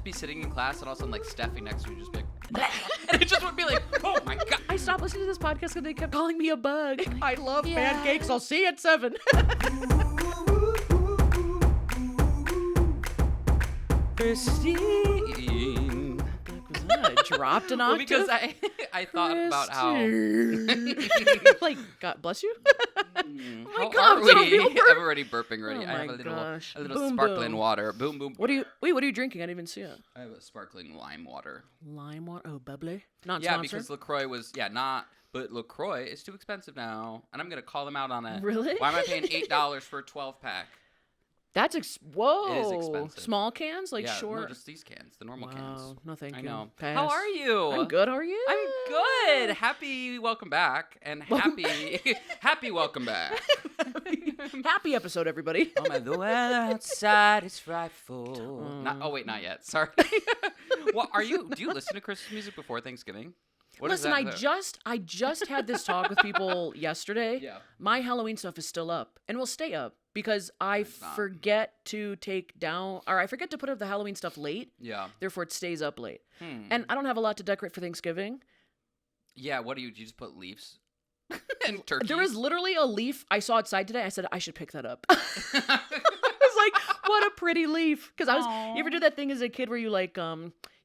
be sitting in class and all of a sudden, like, Steffi next to me just be like, and it just would be like, oh my God. I stopped listening to this podcast because they kept calling me a bug. I love pancakes. I'll see you at 7. Christine. I dropped an octave. Well, because I thought about how. Like, God bless you. How God, are is that a we? real burp? I'm already burping already. Oh I have my a gosh. little Boom, sparkling boom. water. Boom, boom. What are you drinking? I didn't even see it. I have a sparkling lime water. Lime water. Oh, bubbly. Not Yeah, sponsored. because LaCroix was, but LaCroix is too expensive now. And I'm going to call them out on it. Really? Why am I paying $8 for a 12-pack? That's whoa. It is expensive. Small cans, like Yeah, short. no, just these cans, the normal Wow, cans. no thank I you. know. Pass. How are you? I'm good. How are you? I'm good. Happy welcome back. And happy welcome back. Happy episode, everybody. Oh my, the weather outside is frightful. Not yet. Sorry. Well, do you listen to Christmas music before Thanksgiving? What is Listen, that? I just had this talk with people yesterday. Yeah. My Halloween stuff is still up and will stay up because I forget to I forget to put up the Halloween stuff late. Yeah. Therefore, it stays up late. And I don't have a lot to decorate for Thanksgiving. Yeah, what do you just put leaves and turkeys? There was literally a leaf I saw outside today. I said, I should pick that up. I was like, what a pretty leaf. Because you ever do that thing as a kid where you like,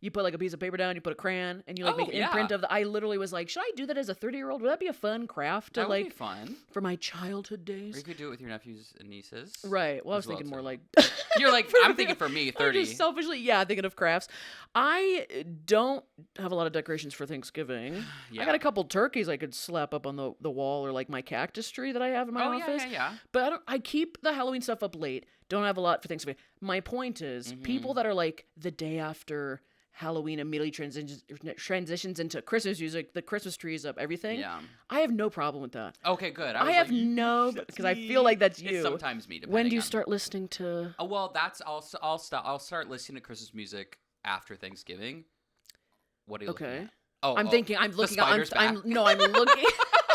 you put like a piece of paper down, you put a crayon, and you like make an imprint of I literally was like, should I do that as a 30-year-old? Would that be a fun craft to that like would be fun. for my childhood days? Or you could do it with your nephews and nieces. Right. Well, I was as well, thinking more too. like You're like, I'm thinking for me, 30. I'm just selfishly, thinking of crafts. I don't have a lot of decorations for Thanksgiving. Yeah. I got a couple turkeys I could slap up on the wall or like my cactus tree that I have in my office. Yeah. But I keep the Halloween stuff up late. Don't have a lot for Thanksgiving. My point is, people that are like the day after Halloween immediately transitions into Christmas music, the Christmas tree is up, everything. Yeah. I have no problem with that. Okay, good. I have no, because I feel like that's you. It's sometimes me. When do you on- start listening to? Oh, well, I'll start listening to Christmas music after Thanksgiving. What are you looking Okay. at? Oh, I'm looking. I'm the looking. spider's back. I'm looking.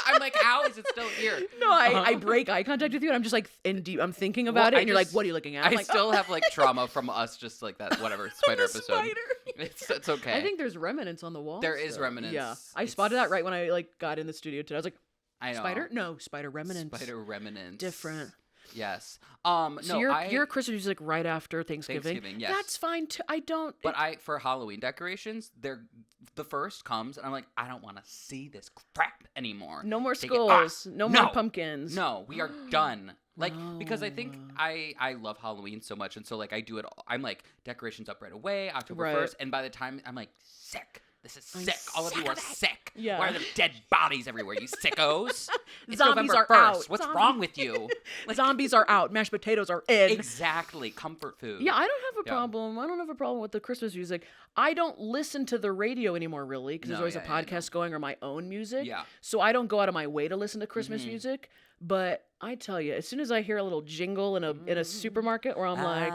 I'm like, how is it still here? No, I break eye contact with you, and I'm just like in deep. I'm thinking about it, and you're like, "What are you looking at?" I'm I like, still have like trauma from us, just like that whatever spider the episode. spider. It's okay. I think there's remnants on the wall. There is remnants. Yeah, I It's- spotted that right when I like got in the studio today. I was like, I know. "Spider? No, spider remnants. Spider remnants. Different." Yes. So No, you're Christmas music right after Thanksgiving. Thanksgiving, yes. That's fine too. I don't. But for Halloween decorations, the first comes, and I'm like, I don't want to see this crap anymore. No more Take it off. skulls. No more pumpkins. No, we are done. Like, because I think I love Halloween so much, and so like I do it. I'm like decorations up right away, October 1st, and by the time I'm like sick. This is sick. All of you are sick. Yeah. Why are there dead bodies everywhere, you sickos? It's Zombies November are 1st. out. What's Zombies. wrong with you? Zombies are out. Mashed potatoes are in. Exactly. Comfort food. Yeah, I don't have a problem. I don't have a problem with the Christmas music. I don't listen to the radio anymore, really, because there's always a podcast going or my own music. Yeah. So I don't go out of my way to listen to Christmas music. But I tell you, as soon as I hear a little jingle in a supermarket, where I'm like,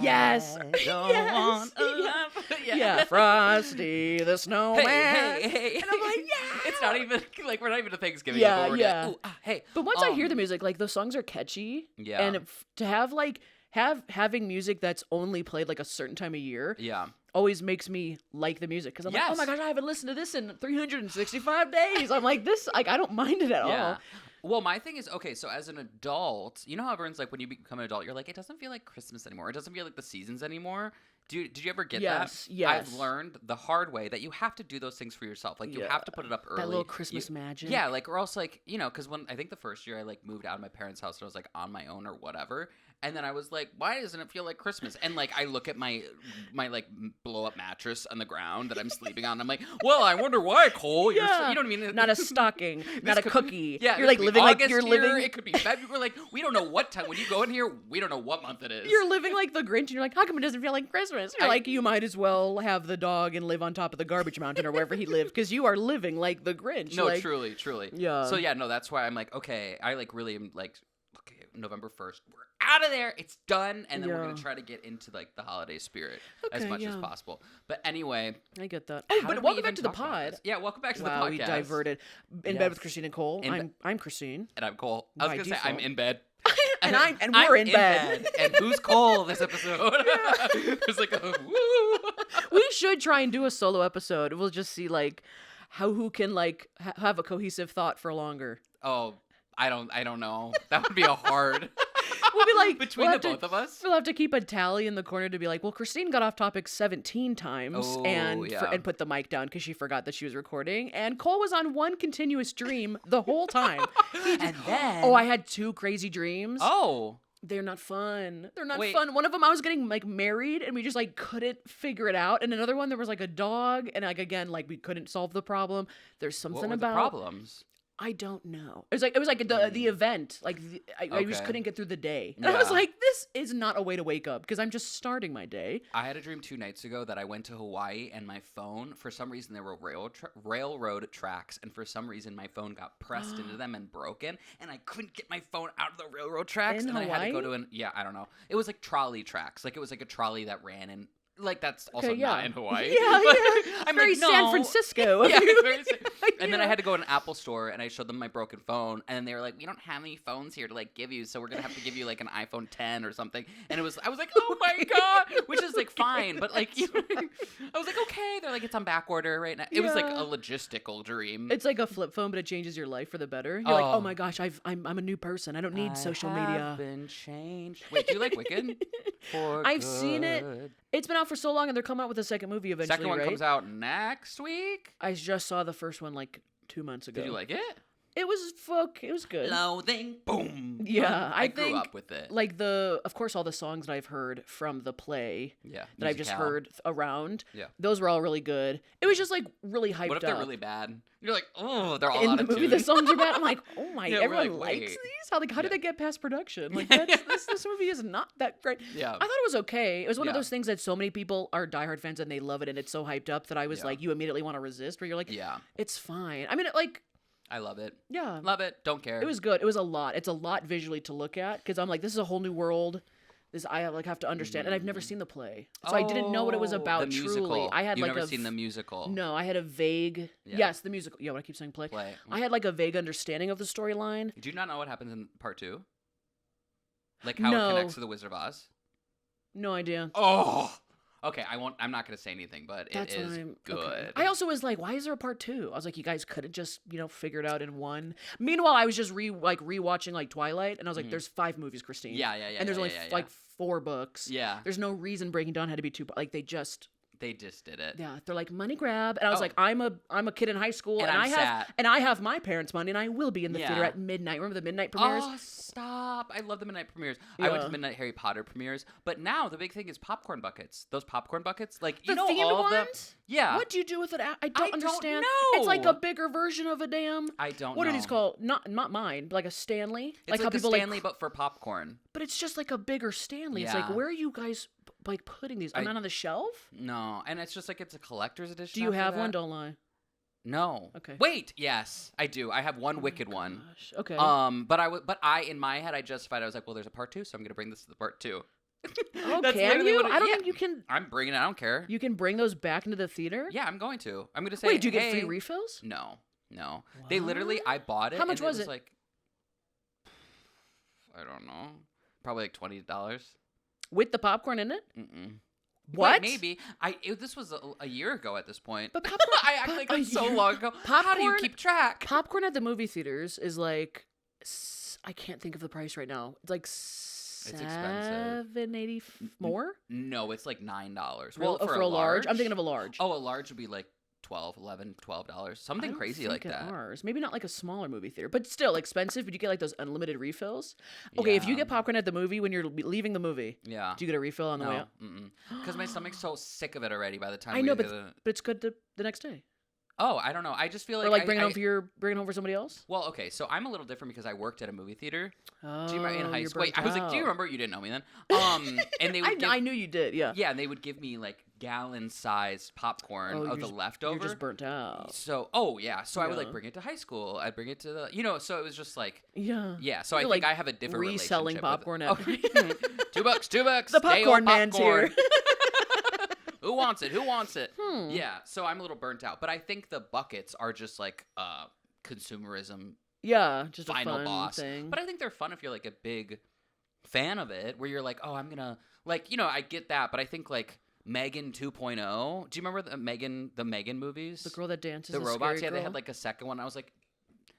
yes, yes, yeah, Frosty the Snowman. Hey. And I'm like, yeah. It's not even like we're not even to Thanksgiving. Yeah, yet, but we're yeah. Like, hey. But once I hear the music, like the songs are catchy. Yeah. And to have like having music that's only played like a certain time of year. Yeah. Always makes me like the music because I'm like, oh Yes. my gosh, I haven't listened to this in 365 days. I'm like, this, like, I don't mind it at all. Well, my thing is, okay, so as an adult, you know how everyone's like, when you become an adult, you're like, it doesn't feel like Christmas anymore. It doesn't feel like the seasons anymore. Did you ever get that? Yes. I've learned the hard way that you have to do those things for yourself. Like, you have to put it up early. That little Christmas magic. Yeah, like, or else, like, you know, because when I think the first year I, like, moved out of my parents' house and I was, like, on my own or whatever. And then I was like, why doesn't it feel like Christmas? And, like, I look at my like, blow-up mattress on the ground that I'm sleeping on. And I'm like, well, I wonder why, Cole. You know what I mean? Not a stocking, not a cookie. Yeah, you're like living August like you're here, living. It could be February. Like, we don't know what time. When you go in here, we don't know what month it is. You're living like the Grinch, and you're like, how come it doesn't feel like Christmas? You're like, you might as well have the dog and live on top of the garbage mountain or wherever he lived, because you are living like the Grinch. No, like, truly. Yeah. So yeah, no, that's why I'm like, okay, I like really am like, okay, November 1st, we're out of there, it's done, and then we're gonna try to get into like the holiday spirit as much as possible. But anyway, I get that. Oh, how but did we welcome even back to the talk about pod. this? Yeah, welcome back to the Wow, podcast. we diverted. In bed with Christine and Cole. I'm Christine. And I'm Cole. I was By gonna say I'm default. in bed. And we're in bed. And who's Cole this episode? There's like a woo. should try and do a solo episode. We'll just see like who can like have a cohesive thought for longer. Oh, I don't know. That would be a hard. We'll be like between the both of us. We'll have to keep a tally in the corner to be like, well, Christine got off topic 17 times and put the mic down because she forgot that she was recording, and Cole was on one continuous dream the whole time. And then I had 2 crazy dreams. Oh. They're not fun. They're not Wait. fun. One of them, I was getting like married and we just like couldn't figure it out. And another one, there was like a dog and like again, like we couldn't solve the problem. There's something What were about the problems? I don't know. It was like the event. Like I just Okay. couldn't get through the day. And I was Yeah. like, this is not a way to wake up because I'm just starting my day. I had a dream 2 nights ago that I went to Hawaii and my phone, for some reason, there were railroad tracks, and for some reason my phone got pressed into them and broken, and I couldn't get my phone out of the railroad tracks, In and I had to go Hawaii? to I don't know. It was like trolley tracks. Like it was like a trolley that ran in. Like that's also Okay, yeah. not in Hawaii. Yeah, But yeah. I'm Very like, no. San Francisco. Yeah, it's very and then I Yeah. had to go to an Apple store and I showed them my broken phone, and they were like, "We don't have any phones here to like give you, so we're gonna have to give you like an iPhone 10 or something." And I was like, "Oh my god," which is like fine, but like I was like, "Okay." They're like, "It's on back order right now." It was like Yeah. a logistical dream. It's like a flip phone, but it changes your life for the better. You're like, Oh. oh my gosh, I'm a new person. I don't need social I media. have been changed. Wait, do you like Wicked? For I've seen it. good. It's been out for so long, and they're coming out with a second movie eventually, Second one right? comes out next week. I just saw the first one like 2 months ago. Did you like it? It was It was good. Loathing. Boom. Yeah, I grew think, up with it. Like of course, all the songs that I've heard from the play Yeah. that I've just musicale. heard around, Yeah. those were all really good. It was just like really hyped What if they're up. really bad? You're like, oh, they're all In out the of movie, tune. the songs are bad. I'm like, oh my, Yeah, we're everyone like, likes wait. these. How did Yeah. they get past production? Like Yeah. this movie is not that great. Yeah. I thought it was okay. It was one of Yeah. those things that so many people are diehard fans and they love it and it's so hyped up that I was Yeah. like, you immediately want to resist. Where you're like, Yeah. it's fine. I mean, I love it. yeah, Love it. Don't care. it was good. It was a lot. It's a lot visually to look at because I'm like, this is a whole new world. I have to understand, and I've never seen the play, so I didn't know what it was about. The musical. Truly, I had You've like never seen the musical. No, I had a vague. Yeah. Yes, the musical. Yeah, what I keep saying, play. I had like a vague understanding of the storyline. Do you not know what happens in part 2? Like how No. it connects to the Wizard of Oz? No idea. Oh. Okay, I'm not going to say anything, but That's it what is I'm good. okay. I also was like, why is there a part 2? I was like, you guys could have just, figure it out in one. Meanwhile, I was just rewatching like Twilight, and I was like, there's 5 movies, Christine. Yeah. And there's yeah, only yeah, yeah. like 4 books. Yeah. There's no reason Breaking Dawn had to be 2. Like they just did it. Yeah, they're like money grab, and I was Oh. like, I'm a kid in high school, And and I'm I have my parents' money, and I will be in the theater Yeah. at midnight. Remember the midnight premieres? Oh, stop. I love the midnight premieres. I went to Yeah. the midnight Harry Potter premieres, but now the big thing is popcorn buckets. Those popcorn buckets, like, The you know themed all of them. ones? Yeah. What do you do with it? I don't don't understand. know. It's like a bigger version of a damn. I don't What know. are these called? Not mine, but like a Stanley. It's like how the people Stanley, like. but for popcorn. But it's just like a bigger Stanley. It's like, Yeah. where are you guys like putting these? Are I- not on the shelf? No, and it's just like it's a collector's edition. Do you after have that. one? Don't lie. No. Okay. Wait. Yes, I do. I have one Oh my Wicked one. gosh. Okay. But I in my head I justified. I was like, well, there's a part 2, so I'm gonna bring this to the part 2. Oh, That's can literally you? what it- I don't yeah. think you can. I'm bringing it. I don't care. You can bring those back into the theater. Yeah, I'm going to. I'm gonna say. Wait, do you get hey, free refills? No. They literally. What? I bought it. How much and was it? Was it? like, I don't know. Probably like $20. With the popcorn in it? Mm-mm. What? Wait, maybe. This was a year ago at this point. But popcorn. I act like a it's so year- long ago. How do you Popcorn- keep track? Popcorn at the movie theaters is like, I can't think of the price right now. It's like expensive. $7.80 more. No, it's like $9. Well, Well, for a large, I'm thinking of a large. Oh, a large would be like $12, something I don't crazy think like at that. Ours. Maybe not like a smaller movie theater, but still expensive. But you get like those unlimited refills. Okay, if you Yeah. get popcorn at the movie when you're leaving the movie, Yeah. do you get a refill on the way No, out? because my stomach's so sick of it already. By the time I we know, get to the... But it's good the next day. Oh, I don't know. I just feel like Or like I- bring it I- home for somebody else. Well, okay, so I'm a little different because I worked at a movie theater. Oh, Do you remember in high you're school? Wait, I was like, do you burnt remember? You didn't know me then. And they out. would give, I knew you did. Yeah. yeah, and they would give me like gallon-sized popcorn Oh, of you're the just- leftover. You're just burnt out. So, oh yeah, so I would like Yeah. bring it to high school. I'd bring it to the, so it was just like, Yeah. yeah. So I You're, think like, I have a different reselling relationship popcorn with it. at- Oh, $2. The day popcorn old man's here. popcorn. Who wants it? Who wants it? Hmm. Yeah. So I'm a little burnt out, but I think the buckets are just like consumerism Yeah, just a final fun boss. thing. But I think they're fun if you're like a big fan of it, where you're like, oh, I'm gonna like, I get that, but I think like Megan 2.0. Do you remember the Megan movies? The girl that dances. The robots. Scary Yeah, they girl. had like a second one. I was like,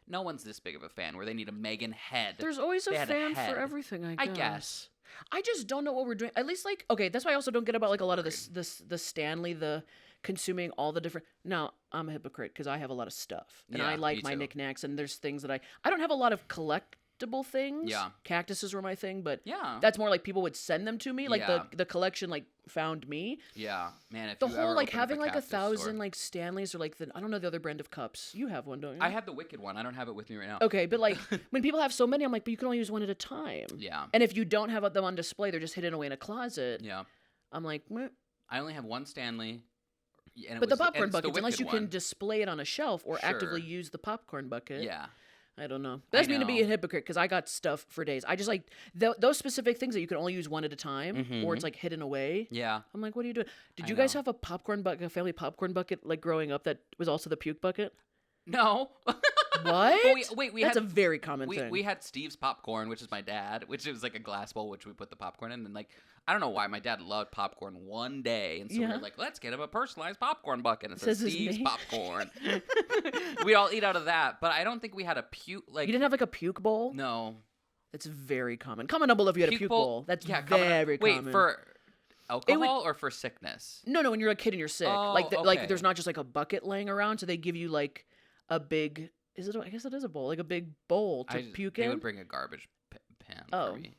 no one's this big of a fan where they need a Megan head. There's always They a had fan head. for everything, I guess. I guess. I just don't know what we're doing. At least, like, okay, that's why I also don't get about, like, a lot of the Stanley, the consuming all the different. Now, I'm a hypocrite because I have a lot of stuff. And Yeah, I like me my too. knickknacks, and there's things that I don't have a lot of collectible things. Yeah. Cactuses were my thing, but Yeah. that's more like people would send them to me. Like, Yeah. the collection, like, found me. Yeah, man. If The you whole, ever like, open up having, a like, cactus 1,000, store- like, Stanleys or, like, I don't know the other brand of cups. You have one, don't you? I have the Wicked one. I don't have it with me right now. Okay, but, like, when people have so many, I'm like, but you can only use one at a time. Yeah. And if you don't have them on display, they're just hidden away in a closet. Yeah. I'm like, meh. I only have one Stanley. And it But the was- popcorn and it's the buckets, unless you Wicked can one. display it on a shelf or actively Sure. use the popcorn bucket. Yeah. I don't know. That's mean to be know. a hypocrite because I got stuff for days. I just like those specific things that you can only use one at a time or it's like hidden away. Yeah. I'm like, what are you doing? Did I you guys know. have a popcorn bucket, a family popcorn bucket, like growing up that was also the puke bucket? No. What? Wait, we That's had a very common thing. we had Steve's popcorn, which is my dad, which was like a glass bowl which we put the popcorn in, and like I don't know why my dad loved popcorn one day, and so we Yeah. were like, let's get him a personalized popcorn bucket. And it Says says his Steve's name. popcorn. We all eat out of that, but I don't think we had a puke like You didn't have like a puke bowl? no That's very common. Comment down below if you had a puke bowl. That's coming up- very wait common. for alcohol or for sickness. No, when you're a kid and you're sick, Oh, like okay. there's not just like a bucket laying around, so they give you like a big. I guess it is a bowl, like a big bowl to puke they in. would bring a garbage pan Oh, for me.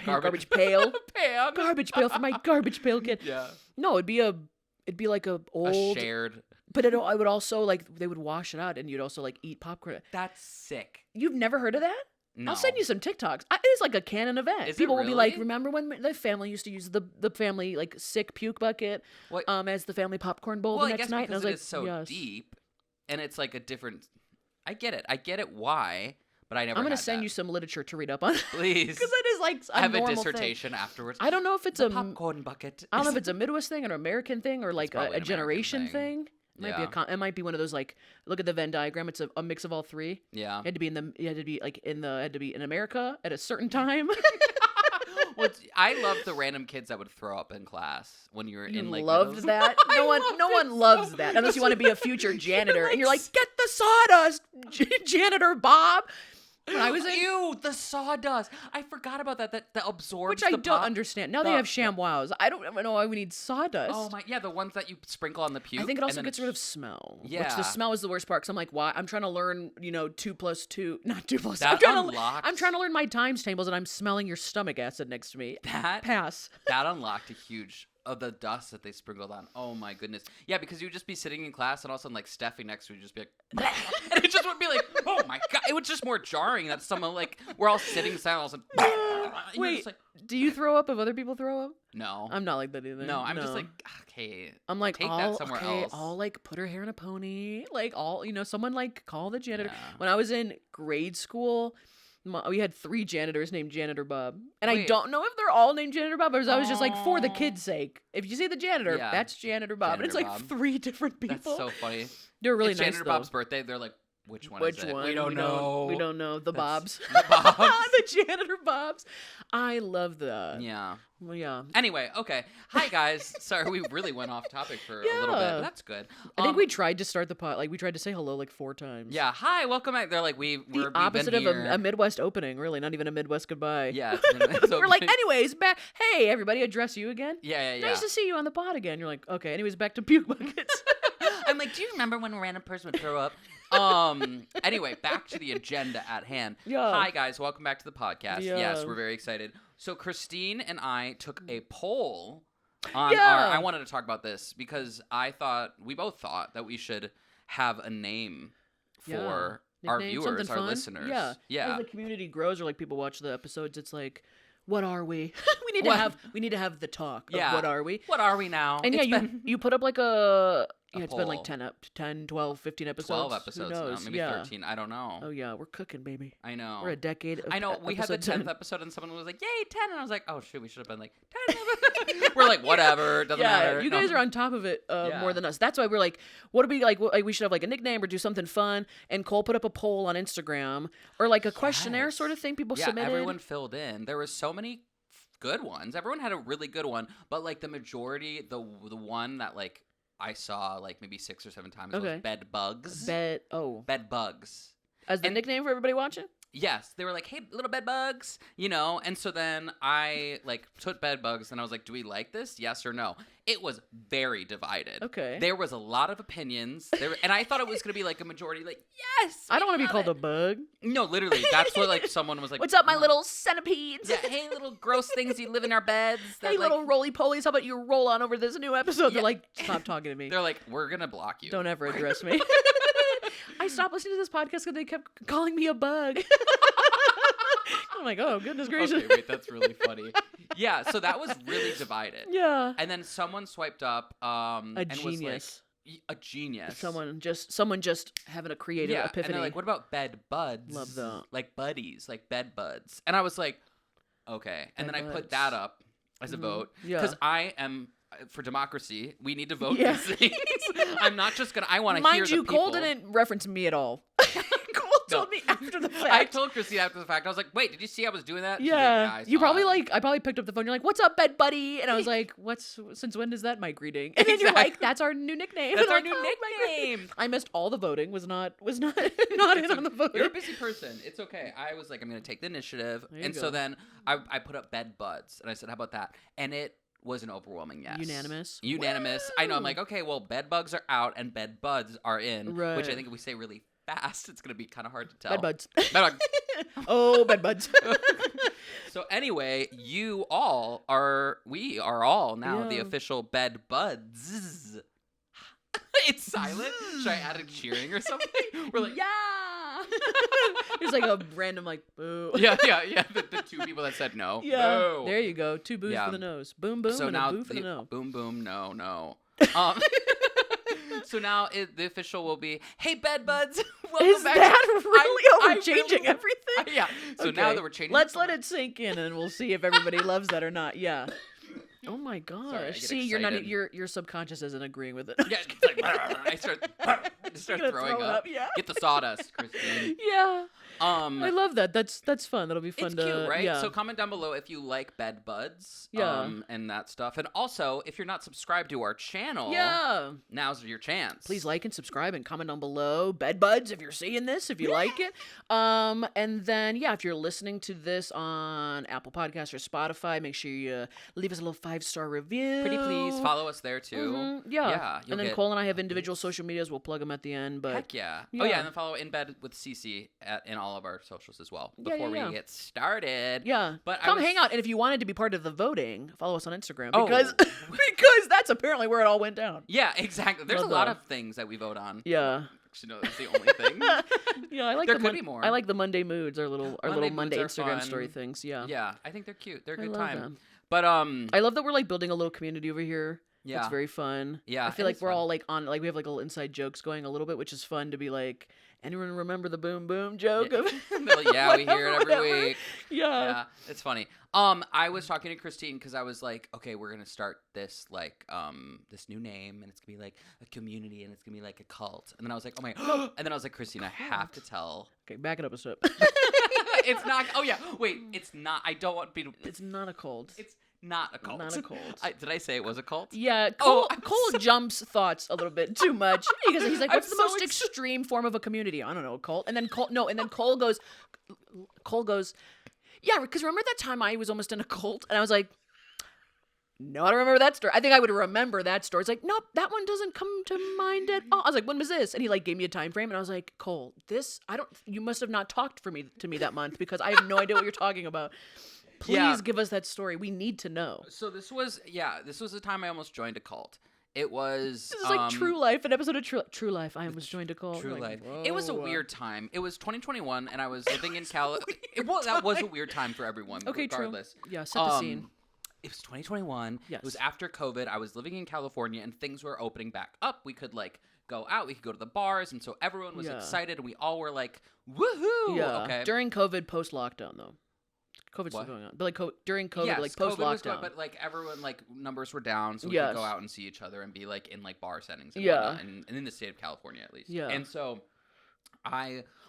garbage pail, pan, garbage pail for my garbage pail kid. Yeah, No, it'd be like a old, a shared. but I would also like they would wash it out, and you'd also like eat popcorn. That's sick. You've never heard of that? No. I'll send you some TikToks. It's like a canon event. Is it People will be like, really? "Remember when the family used to use the family like sick puke bucket What? as the family popcorn bowl Well, the I next guess night?" And I because was it like, is so "Yes." deep, and it's like a different. I get it. Why? But I never. I'm gonna had send that. you some literature to read up on please. because it is like a I have a normal thing. dissertation afterwards. I don't know if it's The a popcorn bucket. I don't know if it's a Midwest thing or an American thing or like probably a an American generation thing. thing. It might be Yeah. it might be one of those like look at the Venn diagram. It's a mix of all three. Yeah. It had to be had to be in America at a certain time. I loved the random kids that would throw up in class when you were You in like loved middle- that? I No loved one it loves so- that unless you want to be a future janitor and you're like, s- get the sawdust, janitor Bob. When I was in, Ew, the sawdust. I forgot about that. That absorbs which I the don't pop. understand. Now they the- have ShamWows. I don't even know why we need sawdust. Oh my, yeah, the ones that you sprinkle on the puke. I think it and also then gets rid of smell. Which Yeah. the smell is the worst part. Cause I'm like, why? I'm trying to learn, 2 + 2, not 2 + That unlocked- I'm trying to learn my times tables, and I'm smelling your stomach acid next to me. that Pass. that unlocked a huge of the dust that they sprinkled on. Oh my goodness. Yeah, because you would just be sitting in class and all of a sudden like Steffi next to you would just be like and it just would be like, oh my god. It was just more jarring that someone like we're all sitting silent and you're Wait, just like, do you throw up if other people throw up? no. I'm not like that either. No, I'm just like, okay. I'm like, take that I'll, somewhere okay, else. I'll like put her hair in a pony. Like, someone like call the janitor. Yeah. When I was in grade school, we had 3 janitors named Janitor Bob. And I Wait. don't know if they're all named Janitor Bob, but I was just like, for the kids' sake. If you see the janitor, Yeah. that's Janitor Bob. and it's Janitor like Bob. 3 different people. That's so funny. They're really it's nice, Janitor though. Bob's birthday. They're like, which one Which is it? one? We don't know. We don't know. The That's- Bobs. The Bobs. The Janitor Bobs. I love that. Yeah. Well, yeah. Anyway, okay. Hi guys. Sorry, we really went off topic for a little bit. Yeah. But that's good. I think we tried to start the pod. Like, we tried to say hello like 4 times. Yeah. Hi, welcome back. They're like we've The been opposite of here. a Midwest opening, really. Not even a Midwest goodbye. Yeah. It's We're like, opening. anyways, back. Hey, everybody, address you again. Yeah. Nice to see you on the pod again. You're like, okay. Anyways, back to puke buckets. I'm like, do you remember when a random person would throw up? Anyway, back to the agenda at hand. Yeah. Hi guys, welcome back to the podcast. Yeah. Yes, we're very excited. So Christine and I took a poll on Yeah. I wanted to talk about this because we both thought that we should have a name Yeah. for our Nickname, viewers, something our fun. listeners. Yeah. Yeah. As the community grows or like people watch the episodes, it's like, what are we? we need What? to have the talk of Yeah. what are we? What are we now? And It's yeah, been you put up like a A it's been like poll. 10, 12, 15 episodes. 12 Who episodes now, knows? maybe Yeah. 13. I don't know. Oh yeah, we're cooking, baby. I know. We're a decade of I know. We had the episode 10th 10. episode, and someone was like, "Yay, 10!" And I was like, "Oh shoot, we should have been like 10." We're like, whatever, doesn't Yeah, matter. you No. guys are on top of it Yeah. more than us. That's why we're like, what do we like? We should have like a nickname or do something fun. And Cole put up a poll on Instagram or like a questionnaire Yes. sort of thing. People Yeah, submitted. everyone filled in. There were so many good ones. Everyone had a really good one, but like the majority, the one that like I saw like maybe 6 or 7 times was bed bugs. Bed bugs. As the nickname for everybody watching? Yes, they were like, "Hey, little bed bugs," you know. And so then I like took bed bugs, and I was like, "Do we like this? Yes or no?" It was very divided. Okay. There was a lot of opinions, and I thought it was gonna be like a majority, like, "Yes." I don't want to be called a bug. No, literally, that's what like someone was like. "What's up, my little centipedes?" Yeah, hey, little gross things, you live in our beds. Hey, little roly-polies, how about you roll on over this new episode? Yeah. They're like, "Stop talking to me." They're like, "We're gonna block you. Don't ever address me." I stopped listening to this podcast because they kept calling me a bug. I'm like, oh, goodness gracious. Okay, wait, that's really funny. Yeah, so that was really divided. Yeah. And then someone swiped up a and genius. Was like, a genius. Someone just having a creative epiphany. And they're like, what about bed buds? Love that. Like buddies, like bed buds. And I was like, okay. And then I put that up as a vote. Yeah. Because I am... For democracy, we need to vote these things. I'm not just gonna. I want to hear the people. Mind you, Cole didn't reference me at all. Cole told me after the fact. I told Christine after the fact. I was like, "Wait, did you see I was doing that?" Yeah. Like, you probably I probably picked up the phone. You're like, "What's up, bed buddy?" And I was like, Since when is that my greeting?" And then you're like, "That's our new nickname." That's our like, new nickname. I missed all the voting. Was not in on the voting. You're a busy person. It's okay. I was like, I'm gonna take the initiative, and so then I put up bed buds, and I said, "How about that?" And it was an overwhelming yes. Unanimous. Woo! I know. I'm like, okay, well, bed bugs are out and bed buds are in, right. Which I think if we say really fast, it's going to be kind of hard to tell. Bed buds. Bed bugs. Oh, bed buds. So anyway, we are all now the official bed buds. It's silent. Should I add a cheering or something? We're like, yeah. There's like a random like boo. Yeah. The 2 people that said no. Yeah. Boo. There you go. 2 boos for the nose. Boom boom. So and now a boo for the no. Boom no. So now the official will be, "Hey, bed buds, welcome Is back." that really changing everything? Yeah. So now that we're changing, let's let it sink in, and we'll see if everybody loves that or not. Yeah. Oh my gosh! Sorry, see, you're not. Your subconscious isn't agreeing with it. Yeah, it's like, I start throwing up. Yeah. Get the sawdust, Christine. Yeah. I love that. That's fun. That'll be fun it's to. Cute, right? Yeah. So comment down below if you like bed buds. Yeah. And that stuff. And also, if you're not subscribed to our channel. Yeah. Now's your chance. Please like and subscribe and comment down below. Bed buds, if you're seeing this, if you like it. And then if you're listening to this on Apple Podcasts or Spotify, make sure you leave us a little 5-star review. Pretty please follow us there too. Mm-hmm. Yeah. And then Cole and I have individual social medias. We'll plug them at the end. But heck yeah. Oh yeah, and then follow In Bed with Cece in all of our socials as well before we get started. Yeah. But come hang out, and if you wanted to be part of the voting, follow us on Instagram because that's apparently where it all went down. Yeah, exactly. There's a lot of things that we vote on. Yeah. Actually, no, that's the only thing. Yeah, I like there could be more. I like the Monday moods, our little Monday Instagram fun. Story things. Yeah. Yeah, I think they're cute. They're a good time. Them. But I love that we're like building a little community over here. Yeah. It's very fun. Yeah. I feel like we're all like on we have like little inside jokes going a little bit, which is fun to be like, anyone remember the boom boom joke? Yeah, we hear it every week. Yeah. It's funny. I was talking to Christine because I was like, okay, we're gonna start this like this new name, and it's gonna be like a community, and it's gonna be like a cult. And then I was like, oh my, and then I was like, Christine, I have to tell. Okay, back it up a step. It's not. Oh yeah, wait, it's not. I don't want people. It's not a cult. It's not a cult. Not a cult. Did I say it was a cult? Yeah, Cole jumps thoughts a little bit too much because he's like, "What's the most extreme form of a community?" I don't know, a cult. And then Cole goes, "Yeah, because remember that time I was almost in a cult?" And I was like, "No, I don't remember that story. I think I would remember that story." It's like, "Nope, that one doesn't come to mind at all." I was like, "When was this?" And he like gave me a time frame, and I was like, "Cole, you must have not talked to me that month because I have no idea what you're talking about." Please give us that story. We need to know. So this was the time I almost joined a cult. It was... This is like True Life, an episode of True Life. I almost joined a cult. True Life. Whoa. It was a weird time. It was 2021, and I was living in California. Well, that was a weird time for everyone, regardless. True. Yeah, set the scene. It was 2021. Yes. It was after COVID. I was living in California, and things were opening back up. We could, like, go out. We could go to the bars, and so everyone was excited, and we all were like, woohoo! Yeah. Okay. During COVID, post-lockdown, though. COVID's still going on. But like during COVID, like post-lockdown. But like everyone, like numbers were down, so we could go out and see each other and be like in like bar settings and whatnot, and in the state of California at least. Yeah. And so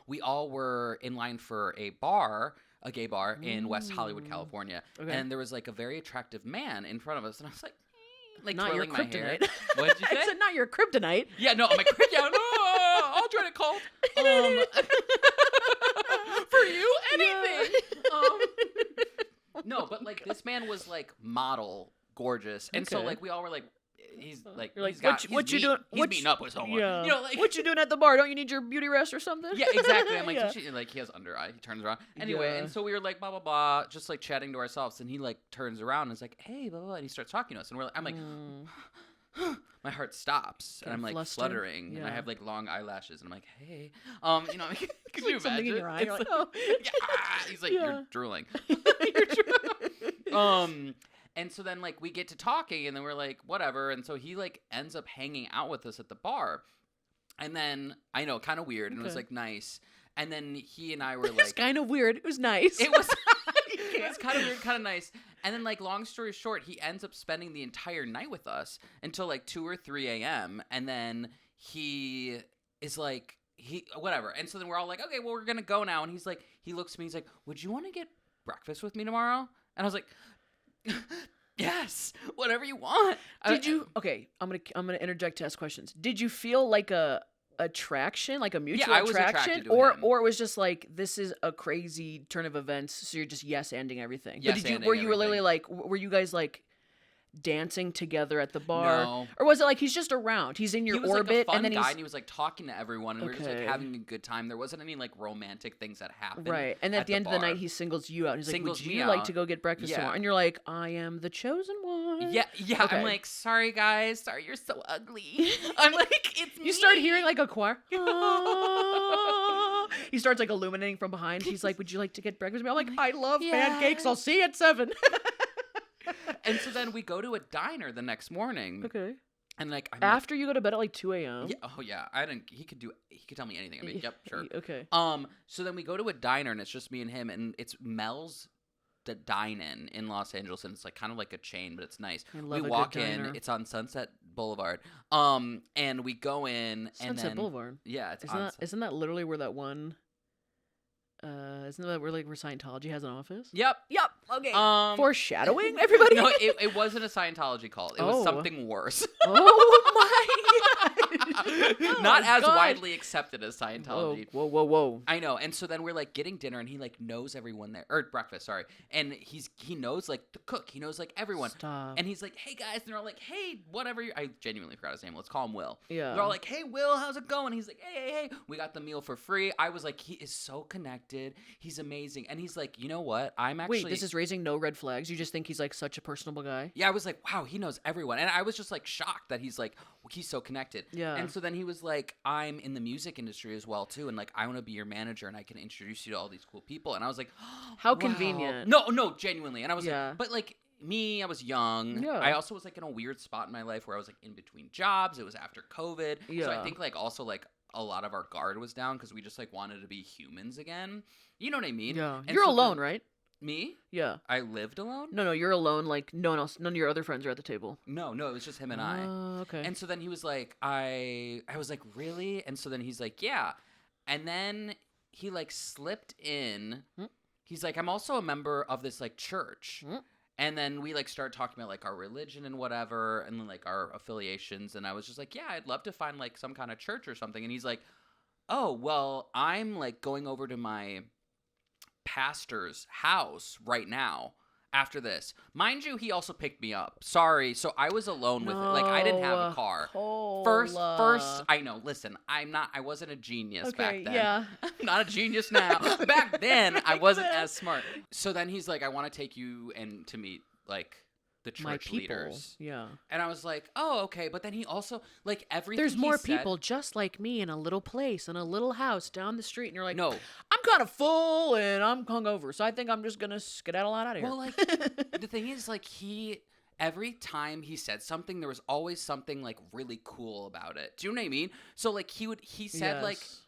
we all were in line for a bar a gay bar in West Hollywood, California. Okay. And there was like a very attractive man in front of us. And I was like Not your twirling my hair. kryptonite. What'd you say? I said not your kryptonite. Yeah, no, I'm like, yeah, no, I'll join a cult. For you, anything. No, but like this man was like model gorgeous. And so Okay. like we all were like, he's like, You're like, he's got, what you doing? He's What meeting you- up with someone. Yeah. You know, like, what you doing at the bar? Don't you need your beauty rest or something? yeah, exactly. I'm like, Yeah. like he has under eye. He turns around. Anyway, Yeah. and so we were like, blah, blah, blah, just like chatting to ourselves. And he like turns around and is like, hey, blah, blah, blah. And he starts talking to us. And we're like, I'm like, my heart stops. And Kinda I'm like flustered. fluttering. And I Yeah. have like long eyelashes. And I'm like, hey, you know, could It's you like something in imagine? your eye. It's You're like, like- oh. yeah, he's like, Yeah. you're drooling. You're drooling. And so then like we get to talking and then we're like, whatever. And so he like ends up hanging out with us at the bar. And then I know, kind of weird. And it was Okay. like nice. And then he and I were It's like, kind of weird. It was nice. it was kind of weird, kind of nice. And then like long story short, he ends up spending the entire night with us until like 2 or 3 a.m. And then he is like, whatever. And so then we're all like, okay, well, we're going to go now. And he's like, he looks at me, he's like, would you want to get breakfast with me tomorrow? And I was like, yes, whatever you want. Did you? Okay, I'm gonna interject to ask questions. Did you feel like a attraction, like a mutual I was attraction, attracted to or him. it was just like this is a crazy turn of events, so you're just yes-anding everything? But did you? Yes-anding Were you literally everything. like? Were you guys like dancing together at the bar, No. or was it like he's just around? He's in your He was orbit, like a fun and then guy, he's and he was like talking to everyone, and we were just like Okay. having a good time. There wasn't any like romantic things that happened. right. And at the end of the bar. night, he singles you out. He's like, Singles "Would me you like out. to go get breakfast Yeah. tomorrow?" And you're like, "I am the chosen one." Yeah. Okay. I'm like, sorry guys, sorry you're so ugly. I'm like, it's You start me. hearing like a choir. Ah. He starts like illuminating from behind. He's like, "Would you like to get breakfast?" I'm like, "I love pancakes. I'll see you at 7." And so then we go to a diner the next morning, Okay. and like I'm After you go to bed at like 2 a.m. yeah, oh yeah, I didn't. He could tell me anything. I mean, yep, sure. Okay. So then we go to a diner, and it's just me and him, and it's Mel's Dine-In in Los Angeles, and it's like kind of like a chain, but it's nice. I love We a good walk in, diner. it's on Sunset Boulevard, and we go in, and Sunset then Boulevard. yeah, it's Isn't on. that isn't that literally where that one? Isn't that where Scientology has an office? Yep. Yep. Okay. Um, Foreshadowing, everybody. no, it wasn't a Scientology cult. It was Oh. something worse. Oh my god. Not Oh, as God. widely accepted as Whoa, Scientology. whoa. I know. And so then we're like getting dinner, and he like knows everyone there, or breakfast, sorry. And he knows like the cook. He knows like everyone. Stop. And he's like, hey guys, and they're all like, hey, whatever. I genuinely forgot his name. Let's call him Will. Yeah. They're all like, hey Will, how's it going? He's like, hey. We got the meal for free. I was like, he is so connected. He's amazing. And he's like, you know what? I'm actually Wait, this is raising no red flags. You just think he's like such a personable guy. Yeah, I was like, wow, he knows everyone. And I was just like shocked that he's like, he's so connected. Yeah. And so then he was like, I'm in the music industry as well too, and like I want to be your manager and I can introduce you to all these cool people. And I was like, How wow. convenient. No, genuinely. And I was Yeah. like, but like me, I was young. Yeah. I also was like in a weird spot in my life where I was like in between jobs. It was after COVID. So Yeah. I think like also like a lot of our guard was down because we just like wanted to be humans again. You know what I mean? Yeah. And You're so alone, then- right? Me? Yeah. I lived alone? No, you're alone. Like no one else, none of your other friends are at the table. No, it was just him and I. Okay. And so then he was like, I was like, really? And so then he's like, yeah. And then he like slipped in. Hmm. He's like, I'm also a member of this like church. Hmm. And then we like started talking about like our religion and whatever, and then like our affiliations. And I was just like, yeah, I'd love to find like some kind of church or something. And he's like, oh, well, I'm like going over to my pastor's house right now after this. Mind you, he also picked me up. Sorry. So I was alone with it. Like I didn't have a car. First, I know. Listen, I wasn't a genius back then. Yeah. I'm not a genius now. Back then, I wasn't then. as smart. So then he's like, I want to take you and to meet like the My church people. leaders. Yeah. And I was like, oh, okay. But then he also like everything. There's he more said- people just like me in a little place in a little house down the street, and you're like, No. I'm kind of full and I'm hungover, so I think I'm just gonna skedaddle out of here. Well, like the thing is, like every time he said something, there was always something like really cool about it. Do you know what I mean? So like he said like Yes.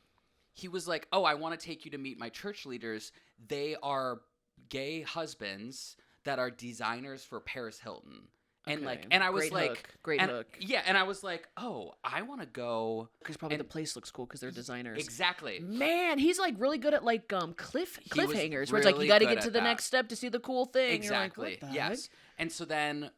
he was like, oh, I want to take you to meet my church leaders. They are gay husbands that are designers for Paris Hilton. And Okay. like, and I was Great like, hook. Great and, hook. yeah, and I was like, oh, I want to go. Because probably and- the place looks cool because they're designers. Exactly. Man, he's like really good at like He was cliffhangers, where it's like you really got to good get to at the that. next step to see the cool thing. Exactly. You're like, what the Yes. And so then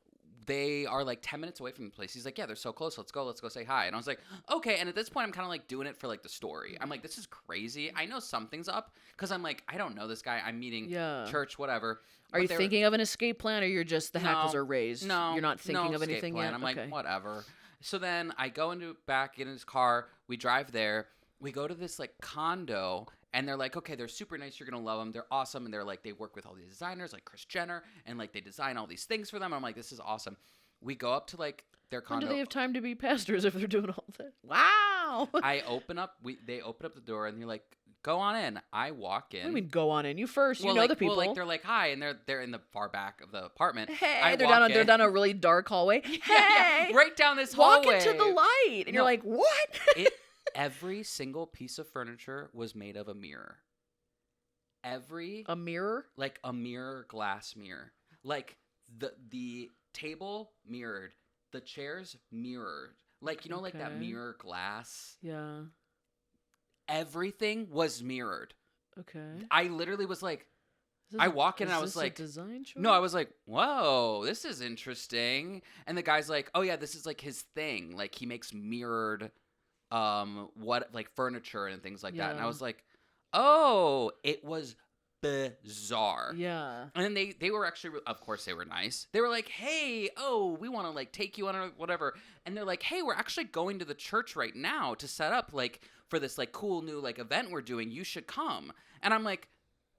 they are like 10 minutes away from the place. He's like, yeah, they're so close. Let's go say hi. And I was like, okay. And at this point, I'm kind of like doing it for like the story. I'm like, this is crazy. I know something's up because I'm like, I don't know this guy. I'm meeting Yeah. church, whatever. Are you thinking of an escape plan, or you're just the hackles No, are raised? No, you're not thinking no of escape anything plan. yet. I'm Okay. like, whatever. So then I go back in his car. We drive there. We go to this like condo, and they're like, okay, they're super nice. You're gonna love them. They're awesome, and they're like, they work with all these designers like Kris Jenner, and like they design all these things for them. I'm like, this is awesome. We go up to like their When condo. do they have time to be pastors if they're doing all that? Wow. I open up. They open up the door, and they're like, go on in. I walk in. I mean, go on in. You first. well, you know like, the people. Well, like they're like hi, and they're in the far back of the apartment. Hey, they're walk they're in. down a really dark hallway. Yeah, Hey, yeah, right down this walk hallway. into the light, and you're No. like, what? Every single piece of furniture was made of a mirror. A mirror? Like a mirror, glass mirror. Like the table mirrored, the chairs mirrored. Like like that Okay. mirror glass. Yeah. Everything was mirrored. Okay. I literally was like, Is this I a- walk in is and I was this a like, design choice? no, I was like, whoa, this is interesting. And the guy's like, oh yeah, this is like his thing. Like he makes mirrored like furniture and things like that. And I Yeah. was like, oh, it was bizarre. Yeah. And then they were actually, of course they were nice. They were like, hey, oh, we want to like take you on or whatever. And they're like, hey, we're actually going to the church right now to set up like for this like cool new like event we're doing. You should come. And I'm like,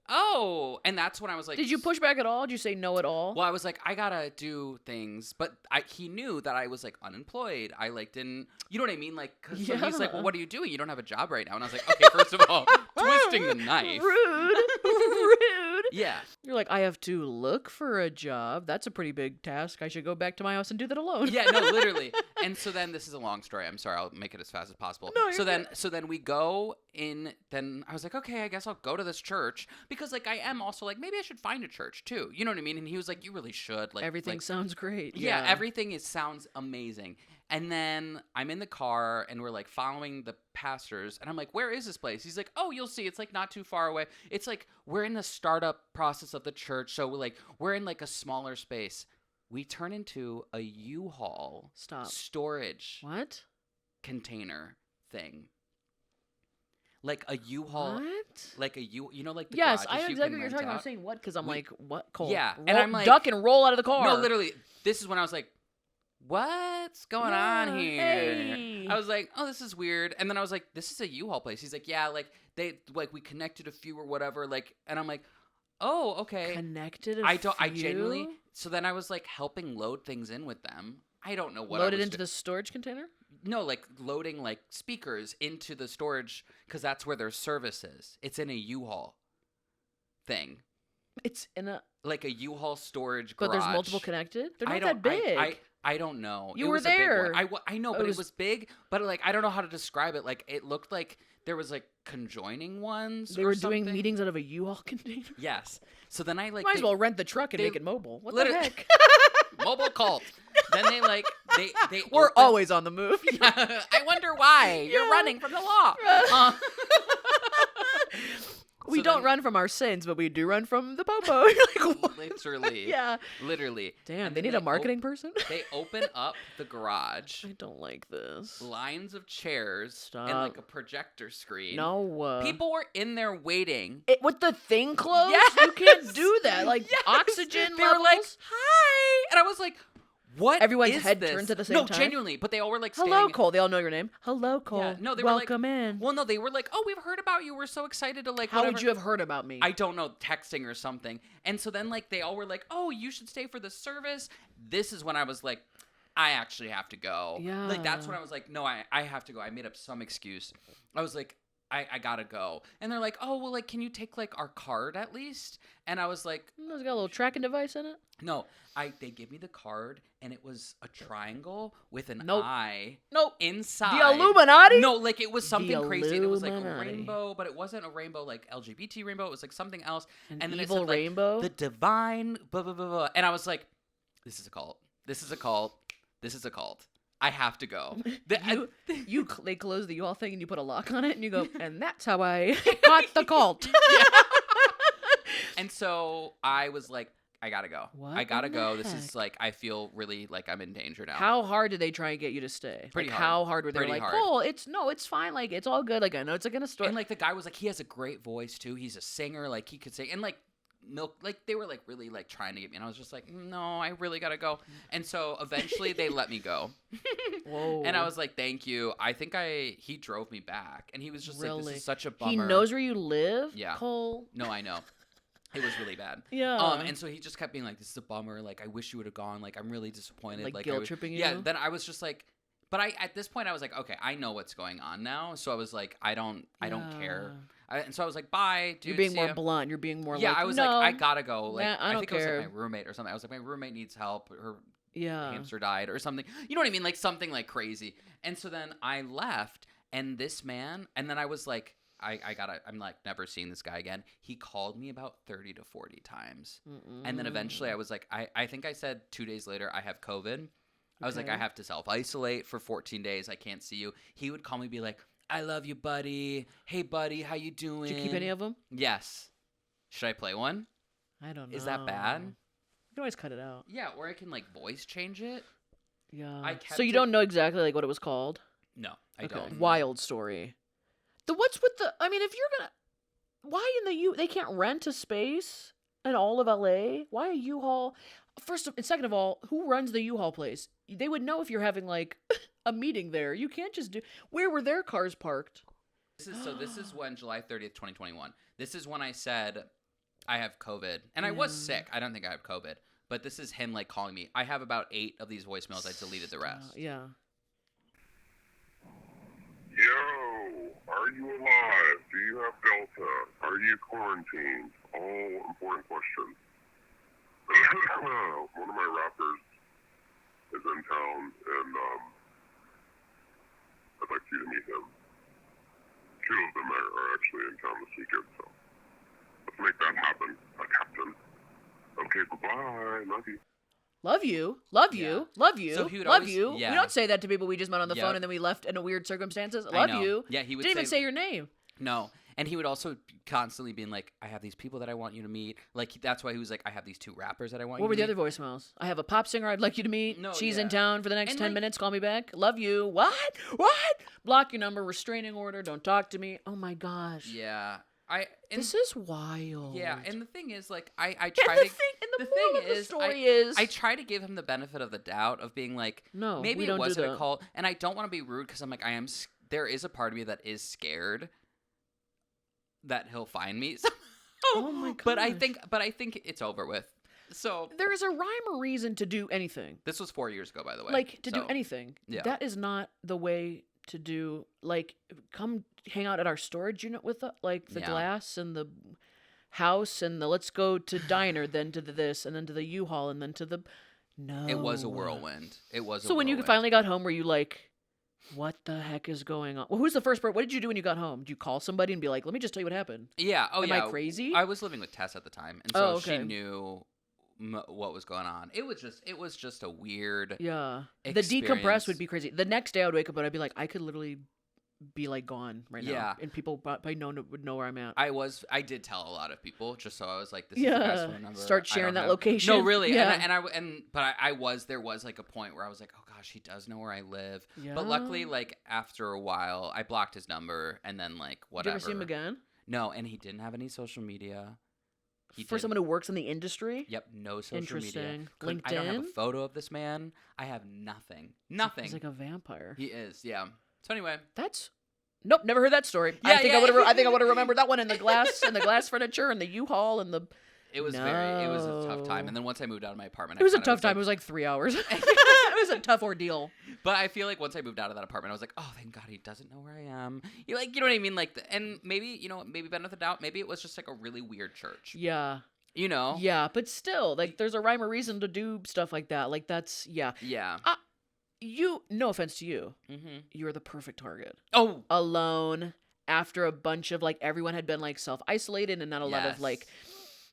oh. And that's when I was like, Did you push back at all? Did you say no at all? well, I was like, I gotta do things, but he knew that I was like unemployed. I like didn't, you know what I mean? Like, cause so he's like, well, Yeah. what are you doing? You don't have a job right now. And I was like, okay, first of all, twisting the knife. Rude. Rude. Yeah. You're like, I have to look for a job. That's a pretty big task. I should go back to my house and do that alone. Yeah, no, literally. And so then this is a long story. I'm sorry. I'll make it as fast as possible. No, so you're then we go in. Then I was like, okay, I guess I'll go to this church because like I am also like maybe I should find a church too. You know what I mean? And he was like, you really should. Like Everything like, sounds great. yeah, everything sounds amazing. And then I'm in the car and we're like following the pastors and I'm like, where is this place? He's like, oh, you'll see. It's like not too far away. It's like we're in the startup process of the church. So we're in like a smaller space. We turn into a U-Haul Stop. storage What? container thing. Like a U-Haul. What? Like a like the Yes, garages I know you exactly can what you're rent talking about. out. I'm saying what? Because I'm We- like, what? Cole? Yeah, and Roll- I'm like- duck and roll out of the car. No, literally, this is when I was like, what's going on Yeah, here? hey. I was like, oh, this is weird. And then I was like, this is a U-Haul place. He's like, yeah, like we connected a few or whatever. Like, and I'm like, oh, okay. Connected. I genuinely. So then I was like helping load things in with them. I don't know what I loaded was into the storage container. No, like loading like speakers into the storage because that's where their service is. It's in a U-Haul thing, It's in a. like a U-Haul storage But garage. there's multiple connected. They're I not don't, that big. I don't know. You It were was a big one. there. I know, Oh, but it it was big. But like, I don't know how to describe it. Like, it looked like there was like conjoining ones. They or were doing something. meetings out of a U-Haul container. Yes. So then I like Might as they- well rent the truck and they- make it mobile. What the literally- heck? mobile cult. Then they like they We're opened- always on the move. I wonder why you're Yeah. running from the law. Uh, We so don't then- run from our sins, but we do run from the popo. You're like, what? Literally. Yeah. Literally. Damn, And they then need a marketing person. They open up the garage. I don't like this. Lines of chairs and Stop. like a projector screen. No. People were in there waiting. With the thing closed, Yes! you can't do that. Like Yes! oxygen They levels. were like, "Hi," and I was like, "What?" Everyone's is head this? turns at the same no, time? genuinely. But they all were like, Hello, standing- Cole. They all know your name. Hello, Cole. Yeah, no, they were like- welcome in. Well, no, they were like, "Oh, we've heard about you. We're so excited to like." How whatever." would you have heard about me? I don't know, texting or something. And so then like they all were like, "Oh, you should stay for the service." This is when I was like, I actually have to go. Like that's Yeah. when I was like, no, I have to go. I made up some excuse. I was like, I gotta go. And they're like, oh, well, like, can you take like our card at least? And I was like, It's got a little tracking device in it. no. They give me the card and it was a triangle with an Nope. eye Nope. inside. The Illuminati? No, like it was something The crazy. And it was like a Illuminati. rainbow, but it wasn't a rainbow like LGBT rainbow. It was like something else. An and then it evil said, like, rainbow? the divine blah blah blah blah. And I was like, this is a cult. This is a cult. This is a cult. I have to go. They close the U-Haul thing and you put a lock on it and you go, and that's how I caught the cult. And so I was like, I gotta go. What I gotta in go. the This is heck? like, I feel really like I'm in danger now. How hard did they try and get you to stay? Pretty like, hard. How hard were they? Pretty Like, hard. Cole, it's fine. Like, it's all good. Like, I know it's like in a story. And like the guy was like, he has a great voice too. He's a singer. Like he could sing. And like they were like really like trying to get me. And I was just like, no, I really gotta go. And so eventually they let me go. Whoa. And I was like, thank you. I think he drove me back. And he was just like, Really? this is such a bummer. He knows where you live. Yeah. Cole. No, I know. It was really bad. Yeah. And so he just kept being like, this is a bummer. Like, I wish you would have gone. Like, I'm really disappointed. Like I guilt would- tripping you? Yeah. Then I was just like, but at this point I was like, okay, I know what's going on now. So I was like, I don't care. And so I was like, bye, dude. You're being see more ya. blunt. You're being more Yeah, like, I was no. like, I gotta go. Like, Nah, I don't think it was care. like my roommate or something. I was like, my roommate needs help. Her Yeah. hamster died or something. You know what I mean? Like something like crazy. And so then I left, and this man, and then I was like, I'm like never seeing this guy again. He called me about 30 to 40 times. And then eventually I was like, I think I said 2 days later, I have COVID. I was like, Okay. I have to self-isolate for 14 days. I can't see you. He would call me, be like, I love you, buddy. Hey, buddy, how you doing? Did you keep any of them? Yes. Should I play one? I don't know. Is that bad? You can always cut it out. Yeah, or I can like voice change it. Yeah. I kept So you it- don't know exactly like what it was called? No, I don't. Wild story. What's with the? I mean, if you're gonna, why in the they can't rent a space in all of LA? Why a U-Haul? And second of all, who runs the U-Haul place? They would know if you're having like a meeting there. You can't just do. Where were their cars parked? This is when July 30th, 2021. This is when I said I have COVID, and I was sick. I don't think I have COVID, but this is him like calling me. I have about 8 of these voicemails. I deleted the rest. Yeah. Yo, are you alive? Do you have Delta? Are you quarantined? All important questions. One of my rappers is in town, and I'd like you to meet him. 2 of them are actually in town this weekend, so let's make that happen, Captain. Okay, bye-bye. Love you. Love you, love Yeah. you, love you, So he would love always- you. yeah. We don't say that to people we just met on the Yep. phone and then we left in a weird circumstances. I Love know. you. Yeah, he would Didn't even say your name. No. And he would also constantly be like, I have these people that I want you to meet. Like, that's why he was like, I have these 2 rappers that I want What you were to the meet. other voicemails? I have a pop singer I'd like you to meet. No, She's yeah. in town for the next And, 10 like- minutes. Call me back. Love you. What? What? Block your number. Restraining order. Don't talk to me. Oh my gosh. Yeah. This is wild. Yeah, and the thing is, like, I And try the to... thing, and the, the thing moral of the is, story is, I try to give him the benefit of the doubt of being like, No, maybe we it don't do wasn't a that. call, and I don't want to be rude because I'm like, there is a part of me that is scared that he'll find me somehow. Oh my But I gosh. think it's over with. So there is a rhyme or reason to do anything. this was 4 years ago, by the way. Like to do So, anything. yeah. That is not the way to do. Like, come hang out at our storage unit with like the Yeah. glass and the house and the let's go to diner, then to the this, and then to the U-Haul, and then to the no. It was a whirlwind. It was. So a when you whirlwind. finally got home, were you like, what the heck is going on? Well, who's the first person? What did you do when you got home? Did you call somebody and be like, let me just tell you what happened? Yeah. Oh, Am yeah. I crazy? I was living with Tess at the time, and so Oh, she okay. knew what was going on. It was just a weird. Yeah. The experience. decompress would be crazy. The next day I would wake up and I'd be like, I could literally be like gone right now. Yeah. And people probably would know where I'm at. I did tell a lot of people just so I was like, this is the guy's Yeah. phone number. Start I sharing don't that have-" location. No, really. Yeah. But there was like a point where I was like, oh gosh, he does know where I live. Yeah. But luckily, like after a while, I blocked his number and then like Did whatever. you ever see him again? No, and he didn't have any social media. He For didn't- someone who works in the industry? Yep, no social media. Interesting. I don't have a LinkedIn? photo of this man. I have nothing. Nothing. He's like a vampire. He is, yeah. So anyway, That's nope, never heard that story. Yeah, I think yeah. I think I would have remembered that one in the glass furniture and the U-Haul and the it was a tough time. And then once I moved out of my apartment, It was a kinda tough time. like- It was like 3 hours. It was a tough ordeal. But I feel like once I moved out of that apartment, I was like, oh, thank God he doesn't know where I am. You know what I mean? Like, and maybe, maybe benefit of the doubt, maybe it was just like a really weird church. Yeah. You know? Yeah, but still, like, there's a rhyme or reason to do stuff like that. Like, that's, yeah. Yeah. No offense to you, Mm-hmm. you're the perfect target. Oh, Alone, after a bunch of, like, everyone had been, like, self-isolated and not a lot of, Yes. like,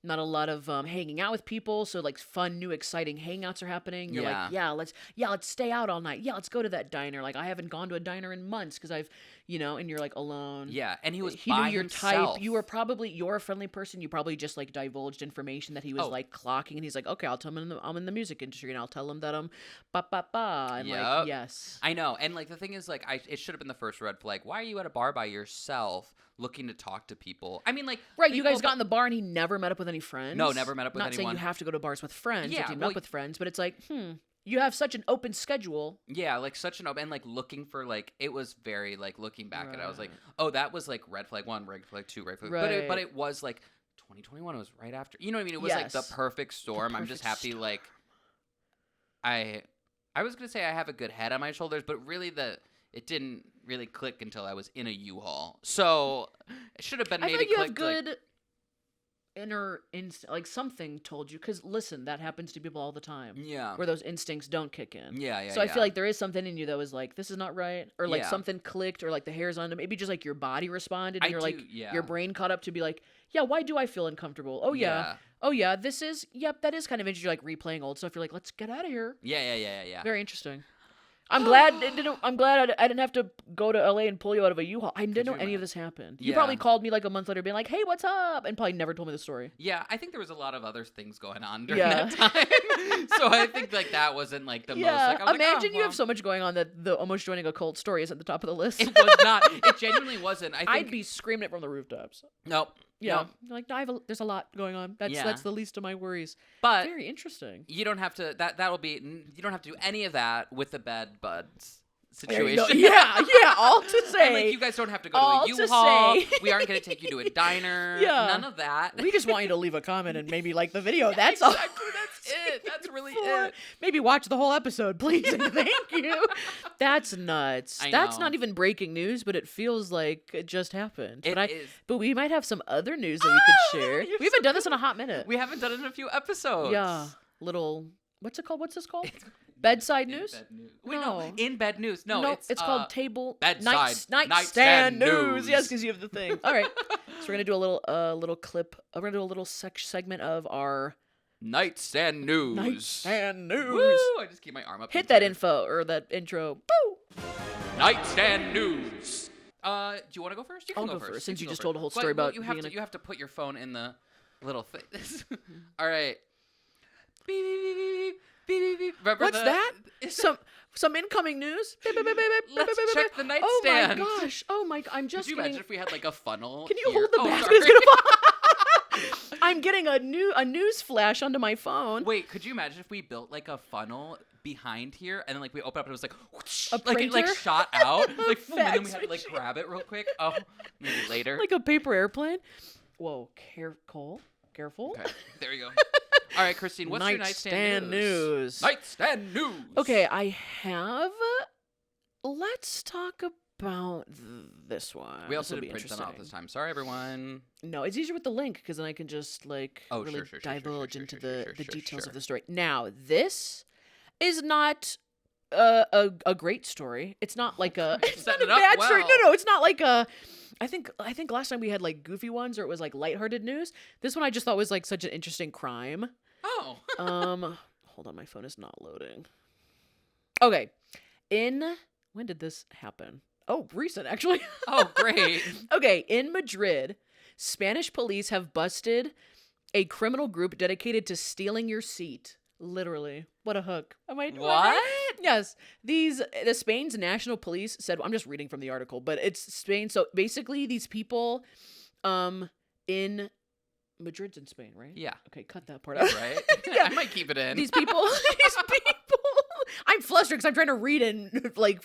Not a lot of hanging out with people. So like fun, new, exciting hangouts are happening. You're like, let's stay out all night. Yeah, let's go to that diner. Like I haven't gone to a diner in months because I've, and you're like alone. Yeah, and he knew by your himself. type. You're a friendly person. You probably just like divulged information that he was like clocking, and he's like, okay, I'll tell him I'm in the music industry, and I'll tell him that I'm and like yes, I know. And like the thing is, like it should have been the first red flag. Why are you at a bar by yourself? Looking to talk to people. I mean, like... Right, you guys got in the bar and he never met up with any friends. No, never met up with anyone. anyone. Not saying you have to go to bars with friends yeah, or team up with friends, but it's like, you have such an open schedule. Yeah, like such an open... And like looking for like... It was very like looking back at it, I was like, oh, that was like red flag 1, red flag 2, red flag... Right. But it was like 2021, it was right after... You know what I mean? It was like the perfect storm. I'm just happy like... I was going to say I have a good head on my shoulders, but really it didn't really click until I was in a U-Haul. So it should have been maybe clicked. I feel like clicked. you have good inner instinct, like something told you. Because listen, that happens to people all the time. Yeah. Where those instincts don't kick in. Yeah. So I feel like there is something in you that was like, this is not right, or like something clicked, or like the hairs on it. Maybe just like your body responded, and your brain caught up to be like, yeah, why do I feel uncomfortable? Oh yeah. Oh yeah, that is kind of interesting. You're like replaying old stuff. You're like, let's get out of here. Yeah. Very interesting. I'm glad I didn't have to go to LA and pull you out of a U-Haul. I didn't know any of this happened. You probably called me like a month later being like, hey, what's up? And probably never told me the story. Yeah, I think there was a lot of other things going on during that time. So I think like that wasn't like the most like, I was imagine you have so much going on that the almost joining a cult story is at the top of the list. It was not. It genuinely wasn't. I'd be screaming it from the rooftops. Nope. Yeah, like there's a lot going on. That's the least of my worries. But very interesting. You don't have to. You don't have to do any of that with the bed buds situation. Yeah. All to say, and, like, you guys don't have to go to a U-Haul. We aren't going to take you to a diner. None of that. We just want you to leave a comment and maybe like the video. That's all. Exactly. That's it. That's really it. Maybe watch the whole episode, please, and thank you. That's nuts. That's not even breaking news, but it feels like it just happened. But we might have some other news that we could share. We haven't done this in a hot minute. We haven't done it in a few episodes. Yeah. What's it called? What's this called? Bedside news? Wait, no. In bed news. No, it's called table bedside nightstand news. Yes, because you have the thing. All right. So we're gonna do a little clip. We're gonna do a little segment of our nightstand news. Nightstand news. Woo! I just keep my arm up. Hit that info or that intro. Woo! Nightstand news. Do you want to go first? You can go first. Since you just told a whole story about you have to put your phone in the little thing. All right. Beep, beep, beep, beep, beep. What's that? Some incoming news. Let's check the nightstand. Oh my gosh! I'm just. Could you imagine if we had like a funnel? Can you hold the basket? I'm getting a news flash onto my phone. Wait, could you imagine if we built like a funnel behind here, and then like we open up and it was like, whoosh, like it like shot out, like, and then we had to like grab it real quick. Oh, maybe later. Like a paper airplane. Whoa, careful. Okay, there you go. All right, Christine, what's your nightstand news? Nightstand news. Okay, I have. Let's talk about this one. We also didn't print them out this time. Sorry, everyone. No, it's easier with the link because then I can just like divulge into the details of the story. Now, this is not a great story. It's not like a. It's not a bad story. No, it's not like a. I think last time we had like goofy ones or it was like lighthearted news. This one I just thought was like such an interesting crime. Oh. Hold on, my phone is not loading. Okay. When did this happen? Oh, recent actually. Oh, great. Okay, in Madrid, Spanish police have busted a criminal group dedicated to stealing your seat. Literally. What a hook. What? Yes. The Spain's national police said, I'm just reading from the article, but it's Spain. So basically these people in Madrid's in Spain, right? Yeah. Okay, cut that part out. Right? Yeah. I might keep it in. These people I'm flustered because I'm trying to read and like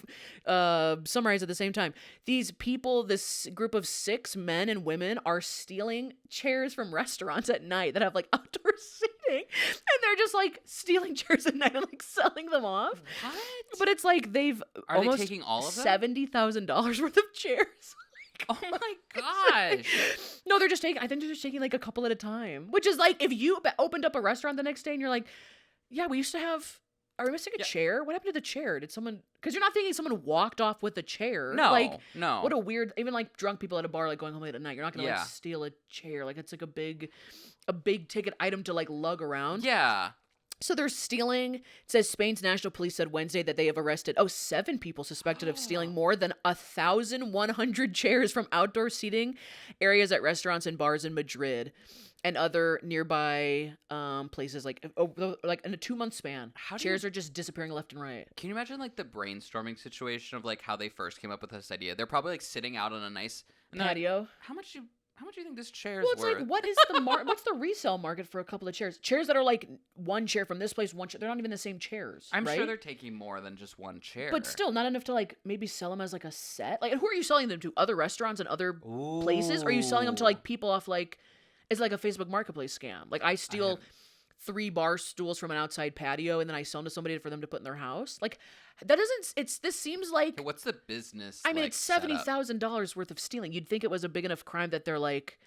summarize at the same time. These people, this group of 6 men and women, are stealing chairs from restaurants at night that have like outdoor seating, and they're just like stealing chairs at night and like selling them off. What? But it's like they've almost they taking all of them? $70,000 worth of chairs. Oh my gosh. No, I think they're just taking like a couple at a time, which is like if you opened up a restaurant the next day and you're like, yeah, we used to have Are we missing a Yeah. chair? What happened to the chair? Did someone? Because you're not thinking someone walked off with the chair. No, Like, no. what a weird. Even like drunk people at a bar, like going home late at night, you're not gonna Yeah. like steal a chair. Like it's like a big ticket item to like lug around. Yeah. So they're stealing. It says Spain's national police said Wednesday that they have arrested 7 people suspected of stealing more than 1,100 chairs from outdoor seating areas at restaurants and bars in Madrid and other nearby places. Like in a 2-month span, How do chairs are just disappearing left and right. Can you imagine like the brainstorming situation of like how they first came up with this idea? They're probably like sitting out on a nice and they're like, Patio. How much do you think this chair is Well, it's worth? like, what is the what's the resale market for a couple of chairs? Chairs that are like one chair from this place, one chair. They're not even the same chairs. I'm right? sure they're taking more than just one chair. But still, not enough to like maybe sell them as like a set. Like, who are you selling them to? Other restaurants and other places? Or are you selling them to like people off like? It's like a Facebook Marketplace scam. Like I steal 3 bar stools from an outside patio and then I sell them to somebody for them to put in their house. Like that doesn't. This seems like. What's the business? I mean, like, it's setup? $70,000 worth of stealing. You'd think it was a big enough crime that they're like.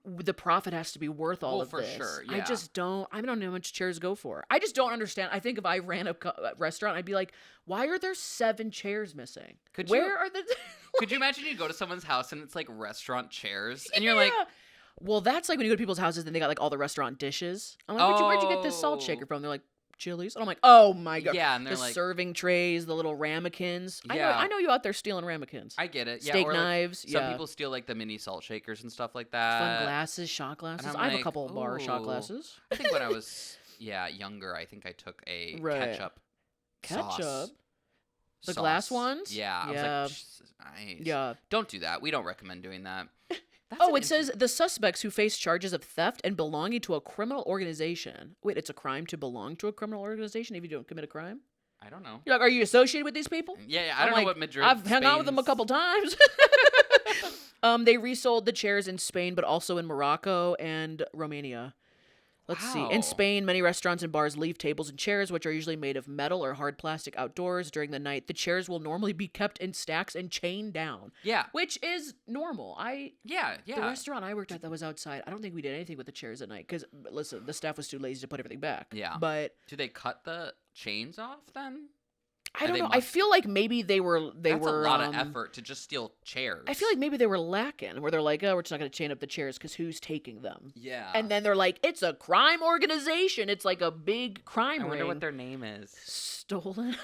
The profit has to be worth all Well, of for this. sure, I yeah. just don't. I don't know how much chairs go for. I just don't understand. I think if I ran a restaurant, I'd be like, "Why are there 7 chairs missing? Where are the?" Could you imagine you go to someone's house and it's like restaurant chairs, and you're like, Yeah. Well, that's like when you go to people's houses and they got like all the restaurant dishes. I'm like, where'd you get this salt shaker from? They're like, Chili's. And I'm like, oh my god. yeah, and they're The like, serving trays, the little ramekins. Yeah. I know you out there stealing ramekins. I get it. Yeah, Steak or, like, knives. some yeah. people steal like the mini salt shakers and stuff like that. Fun glasses, shot glasses. I'm I have a like, couple of bar shot ooh. glasses. I think when I was younger, I think I took a Right. ketchup. Sauce. Ketchup. The glass ones? Yeah. I Yeah. was like, "Jesus, nice. Yeah. Don't do that. We don't recommend doing that. That's Oh, an it says the suspects who face charges of theft and belonging to a criminal organization. Wait, it's a crime to belong to a criminal organization if you don't commit a crime? I don't know. You're like, are you associated with these people? Yeah, I I'm don't like, know what Madrid. I've hung out with them a Spain's- couple times. They resold the chairs in Spain, but also in Morocco and Romania. Let's see. Wow. In Spain, many restaurants and bars leave tables and chairs, which are usually made of metal or hard plastic outdoors during the night. The chairs will normally be kept in stacks and chained down, Yeah, which is normal. yeah. The restaurant I worked at that was outside, I don't think we did anything with the chairs at night because, listen, the staff was too lazy to put everything back. Yeah. But Do they cut the chains off then? I don't they know. I must- feel like maybe they were That's a lot of um, effort to just steal chairs. I feel like maybe they were lacking, where they're like, oh, we're just not going to chain up the chairs because who's taking them? Yeah. And then they're like, it's a crime organization. It's like a big crime I ring. wonder what their name is. Stolen.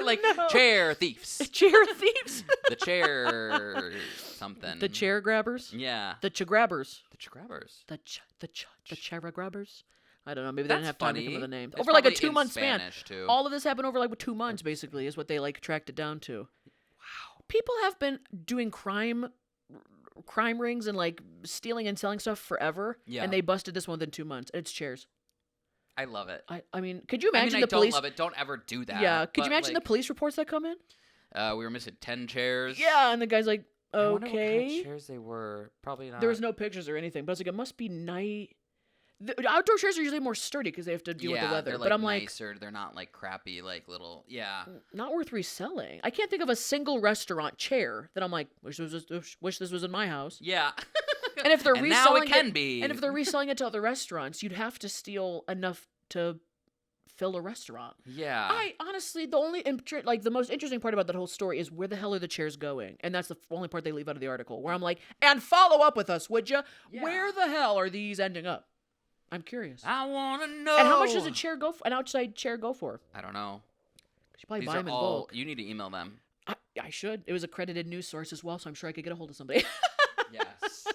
like No. chair thieves. Chair thieves. The chair something. The chair grabbers. Yeah. The grabbers. The grabbers. The chair grabbers. I don't know. Maybe they didn't That's have time to funny. come up with a name. It's Over like a probably in 2-month span. Spanish, too. All of this happened over like 2 months, basically, is what they like tracked it down to. Wow. People have been doing crime rings and like stealing and selling stuff forever. Yeah. And they busted this one within 2 months. And it's chairs. I love it. I mean, could you imagine I the don't police? love it. Don't ever do that. Yeah. Could but, you imagine like, the police reports that come in? We were missing 10 chairs. Yeah. And the guy's like, I wonder what kind okay. of chairs they were. Probably not. There was no pictures or anything, but I was like, it must be night. The outdoor chairs are usually more sturdy because they have to deal with the weather. They're, But I'm like, nicer. They're not like crappy, like little. Yeah. not worth reselling. I can't think of a single restaurant chair that I'm like, wish this was in my house. Yeah. And if they're And now reselling it can be. and if they're reselling it to other restaurants, you'd have to steal enough to fill a restaurant. Yeah. I honestly, the most interesting part about that whole story is where the hell are the chairs going? And that's the only part they leave out of the article. Where I'm like, and follow up with us, would you? Yeah. Where the hell are these ending up? I'm curious. I want to know. And how much does an outside chair go for? I don't know. You should probably These buy are them in all. bulk. You need to email them. I should. It was a credited news source as well, so I'm sure I could get a hold of somebody. Yes.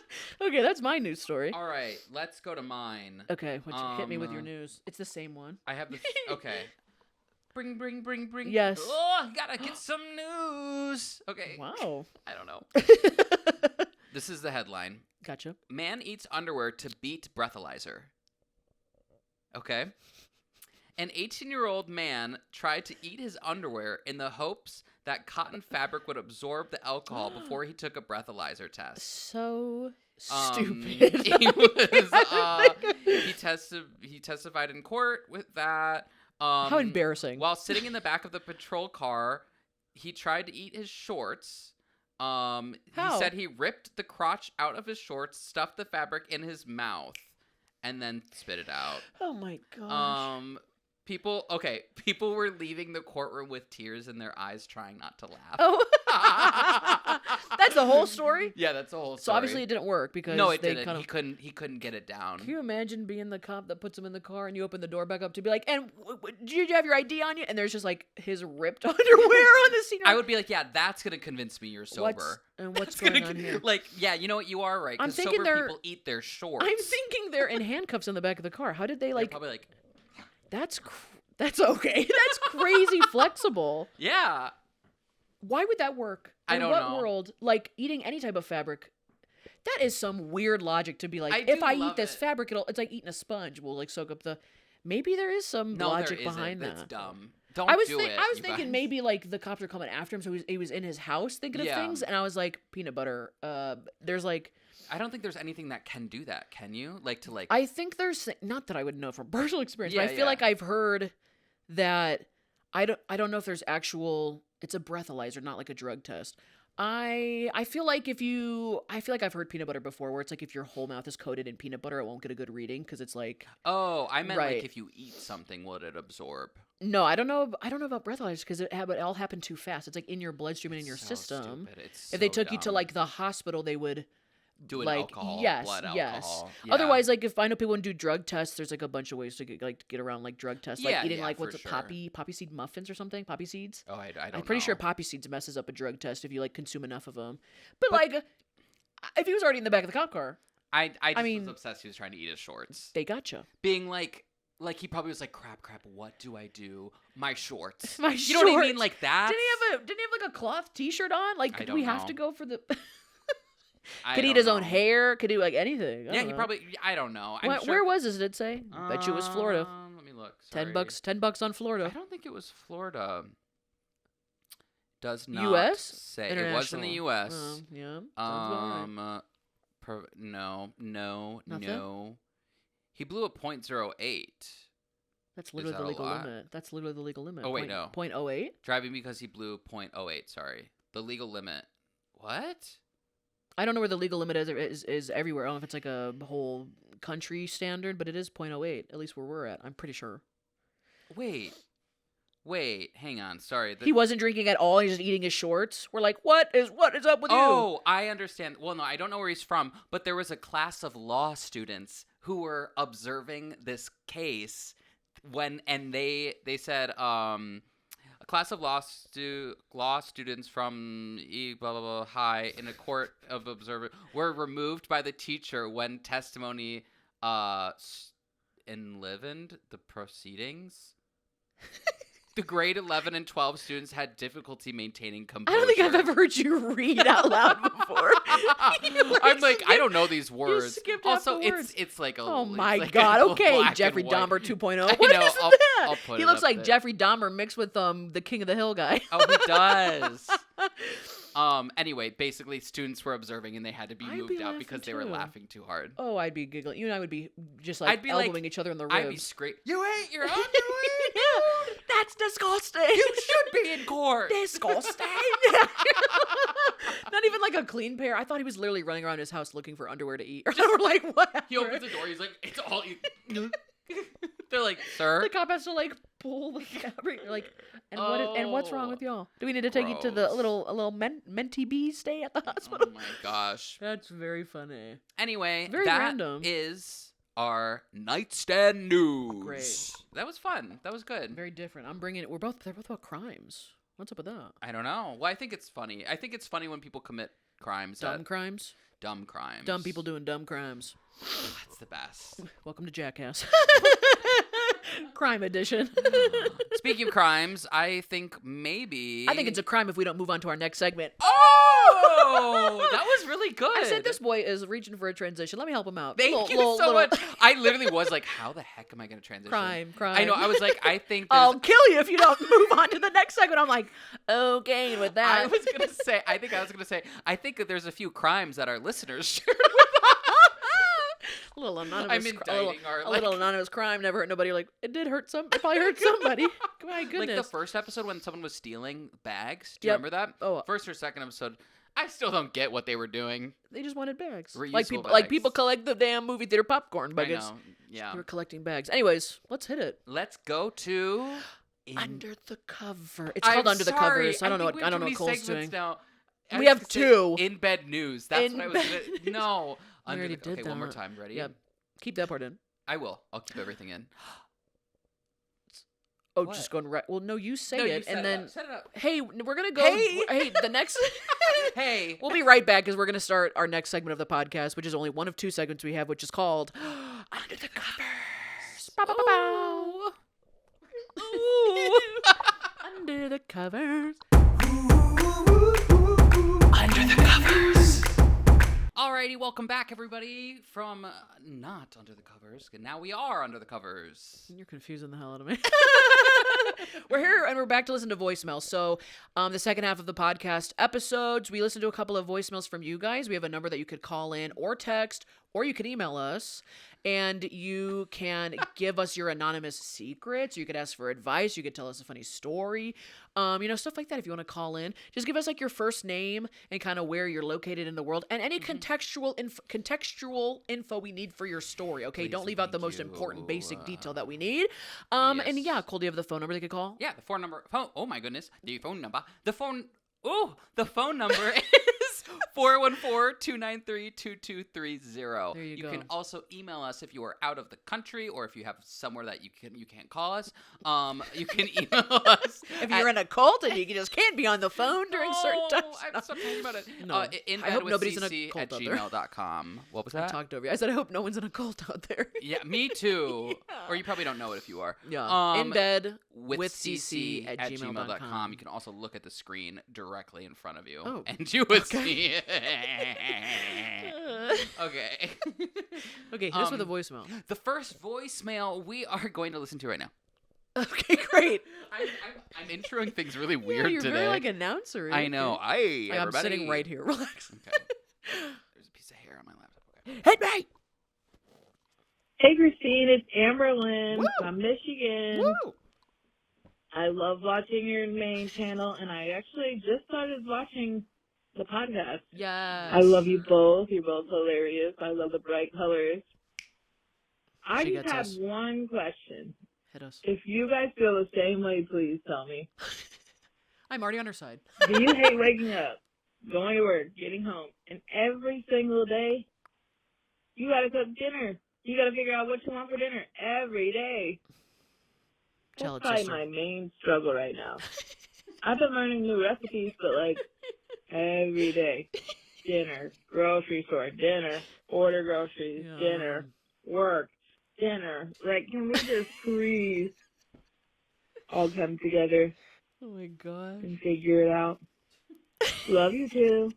Okay, that's my news story. All right. Let's go to mine. Okay, hit me with your Um, news. It's the same one. I have this. Okay. Bring. Yes. Oh, gotta get some news. Okay. Wow. I don't know. This is the headline. Gotcha. Man eats underwear to beat breathalyzer. Okay. An 18-year-old man tried to eat his underwear in the hopes that cotton fabric would absorb the alcohol before he took a breathalyzer test. So Um, stupid. He testified in court with that. How embarrassing. While sitting in the back of the patrol car, he tried to eat his shorts. He How? said he ripped the crotch out of his shorts, stuffed the fabric in his mouth, and then spit it out. Oh my gosh. People were leaving the courtroom with tears in their eyes, trying not to laugh. Oh, that's the whole story. Yeah, that's the whole story. So obviously it didn't work because no, it they didn't. kind of. He couldn't get it down. Can you imagine being the cop that puts him in the car and you open the door back up to be like, and did you have your ID on you? And there's just like his ripped underwear on the scene. I would be like, yeah, that's gonna convince me you're sober. What's That's going gonna on here? Like, yeah, you know what? You are right. I'm Because thinking sober they're- people eat their shorts. I'm thinking they're in handcuffs in the back of the car. How did they They're like? probably like, That's okay. That's crazy flexible. yeah. Why would that work? I In don't what know. world? Like eating any type of fabric. That is some weird logic to be like, I if do I love eat this it. fabric, it's like eating a sponge. We'll like soak up the. Maybe there is some No, logic there isn't. behind That's that. dumb. Don't I was do it. you thinking guys. maybe like the cops are coming after him, so he was in his house thinking of Yeah. things, and I was like, peanut butter. There's like, I don't think there's anything that can do that. Can you? Like to like. I think there's not that I would know from personal experience, but Yeah, I feel yeah. like I've heard that I don't know if there's actual. It's a breathalyzer, not like a drug test. I feel like I've heard peanut butter before, where it's like if your whole mouth is coated in peanut butter, it won't get a good reading because it's like. Oh, I meant Right. like if you eat something, would it absorb? No, I don't know. I don't know about breathalyzers because it all happened too fast. It's like in your bloodstream and in your So system. stupid. It's If they so took you to dumb. like the hospital, they would do an like alcohol, yes, blood yes. alcohol. Yeah. Otherwise, like if I know people want to do drug tests, there's like a bunch of ways to get around like drug tests, like Yeah, eating yeah, like for what's it, sure. poppy seed muffins or something, poppy seeds. Oh, I don't I'm pretty sure know. poppy seeds messes up a drug test if you like consume enough of them. But like, if he was already in the back of the cop car, I just mean- was obsessed. He was trying to eat his shorts, they gotcha. being like he probably was like, crap. What do I do? My shorts. My You know what I mean? shorts. Like that. Didn't he have like a cloth T-shirt on? Like, I did don't we have know. to go for the? I Could he eat don't his own know. hair? Could he like anything? I Yeah, don't he know. probably. I don't know. I'm sure. Where was this? Did it say? Bet you it was Florida. Let me look. Sorry. $10 on I Florida. don't think it was Florida. Does not U.S.? say it was in the International. U.S. Yeah. Sounds about right. No, Nothing? no. He blew a .08. That's literally that the a legal lot? limit. That's literally the legal limit. Oh, wait, no. 0.08? Driving because he blew .08. Sorry, the legal limit. What? I don't know where the legal limit is everywhere. I don't know if it's like a whole country standard, but it is 0.08, at least where we're at. I'm pretty sure. Wait, hang on. Sorry. He wasn't drinking at all. He's just eating his shorts. We're like, what is up with you? Oh, I understand. Well, no, I don't know where he's from, but there was a class of law students who were observing this case and they said a class of law students from blah blah blah high in a court of observer were removed by the teacher when testimony enlivened the proceedings. The grade 11 and 12 students had difficulty maintaining I composure. don't think I've ever heard you read out loud before. I'm like, I don't know these words. skipped half Also, the words. it's like a. Oh it's my like God! a Okay, black and Jeffrey white. Dahmer 2.0. I What know, is I'll- that? I'll put He it looks up like there. Jeffrey Dahmer mixed with the King of the Hill guy. Oh, he does. Anyway, basically, students were observing and they had to be I'd moved be out laughing because they were too. laughing too hard. Oh, I'd be giggling. You and I would be just like I'd be like- elbowing each other in the ribs. I'd be screaming, "You ate your underwear, Yeah, that's disgusting. You should be in court." disgusting. Not even like a clean pair. I thought he was literally running around his house looking for underwear to eat. We're like, what? He opens the door. He's like, "It's all you." They're like, "Sir." The cop has to like pull the fabric. You're like, and what's wrong Oh. with y'all? Do we need to take you to the Gross. a little mentee bee stay at the Oh hospital? my gosh. That's very funny. Anyway, Very that random. is our nightstand news. Great. That was fun. That was good. Very different. they're both about crimes. What's up with that? I don't know. Well, I think it's funny. I think it's funny when people commit crimes. Dumb crimes. Dumb crimes. Dumb people doing dumb crimes. That's the best. Welcome to Jackass. Crime edition. Speaking of crimes, I think maybe. I think it's a crime if we don't move on to our next segment. Oh, that was really good. I said this boy is reaching for a transition. Let me help him out. Thank you so much. I literally was like, how the heck am I going to transition? Crime. I know. I was like, I think there's. I'll kill you if you don't move on to the next segment. I'm like, okay with that. I was going to say, I think that there's a few crimes that our listeners shared. A little anonymous. I'm indicting a little anonymous crime never hurt nobody. Like it did hurt some. It probably hurt somebody. My goodness. Like the first episode when someone was stealing bags. Do you Yep. remember that? Oh. First or second episode. I still don't get what they were doing. They just wanted bags. Reusable Like people bags. collect the damn movie theater popcorn I buckets. know. Yeah. They were collecting bags. Anyways, let's hit it. Let's go to Under the cover. It's called Under the Covers. I don't know what Cole's doing. Now. We have two. In bed news. That's In what I was bed gonna. No. We Under already the, did okay, one more that. time. Ready? Yep. Keep that part in. I will. I'll keep everything in. Oh, What? just going right. Well, no, you say No, you it, set and it then up. Set it up. hey, we're gonna go. Hey. The next. Hey. We'll be right back because we're gonna start our next segment of the podcast, which is only one of two segments we have, which is called Under the Covers. Ba-ba-ba-bow. Ooh. Under the Covers. Alrighty, welcome back, everybody, from not under the covers. Now we are under the covers. You're confusing the hell out of me. We're here and we're back to listen to voicemails. So, the second half of the podcast episodes, we listened to a couple of voicemails from you guys. We have a number that you could call in or text, or you could email us, and you can give us your anonymous secrets. You could ask for advice. You could tell us a funny story. Stuff like that. If you want to call in, just give us like your first name and kind of where you're located in the world, and any contextual info we need for your story. Okay, Please don't and leave out the thank most you. important basic detail that we need. And Yes. yeah, Cole, do you have the phone number they could call? Yeah, the phone number. Oh my goodness, the phone number. The phone number is 414-293-2230. There you You go. can also email us if you are out of the country or if you have somewhere that you can't call us. You can email us. If you're in a cult and you just can't be on the phone during certain times. I'm so talking about it. No. In I hope bed with nobody's in a CC cult at out there. gmail.com. What was I that? talked over you. I said, I hope no one's in a cult out there. Yeah, me too. Yeah. Or you probably don't know it if you are. Yeah. In bed with CC at gmail.com. You can also look at the screen directly in front of you, Oh, and you would okay. see it. Okay. Okay, hit us with a voicemail. The first voicemail we are going to listen to right now. Okay, great. I'm introing things really Yeah, weird you're today. very like announcer. I know. I'm Everybody. sitting right here. Relax. Okay. There's a piece of hair on my laptop. Okay. Hit me. Hey, Christine, it's Amberlyn Woo! from Michigan. Woo. I love watching your main channel, and I actually just started watching the podcast. Yes. I love you both. You're both hilarious. I love the bright colors. I She just gets have us. one question. Hit us. If you guys feel the same way, please tell me. I'm already on her side. Do you hate waking up, going to work, getting home, and every single day, you gotta cook dinner? You gotta figure out what you want for dinner every day. Tell That's it, probably sister. my main struggle right now. I've been learning new recipes, but like every day, dinner, grocery store, dinner, order groceries, Yeah. dinner, work, dinner. Like, can we just please all come together Oh my god. and figure it out? Love you too.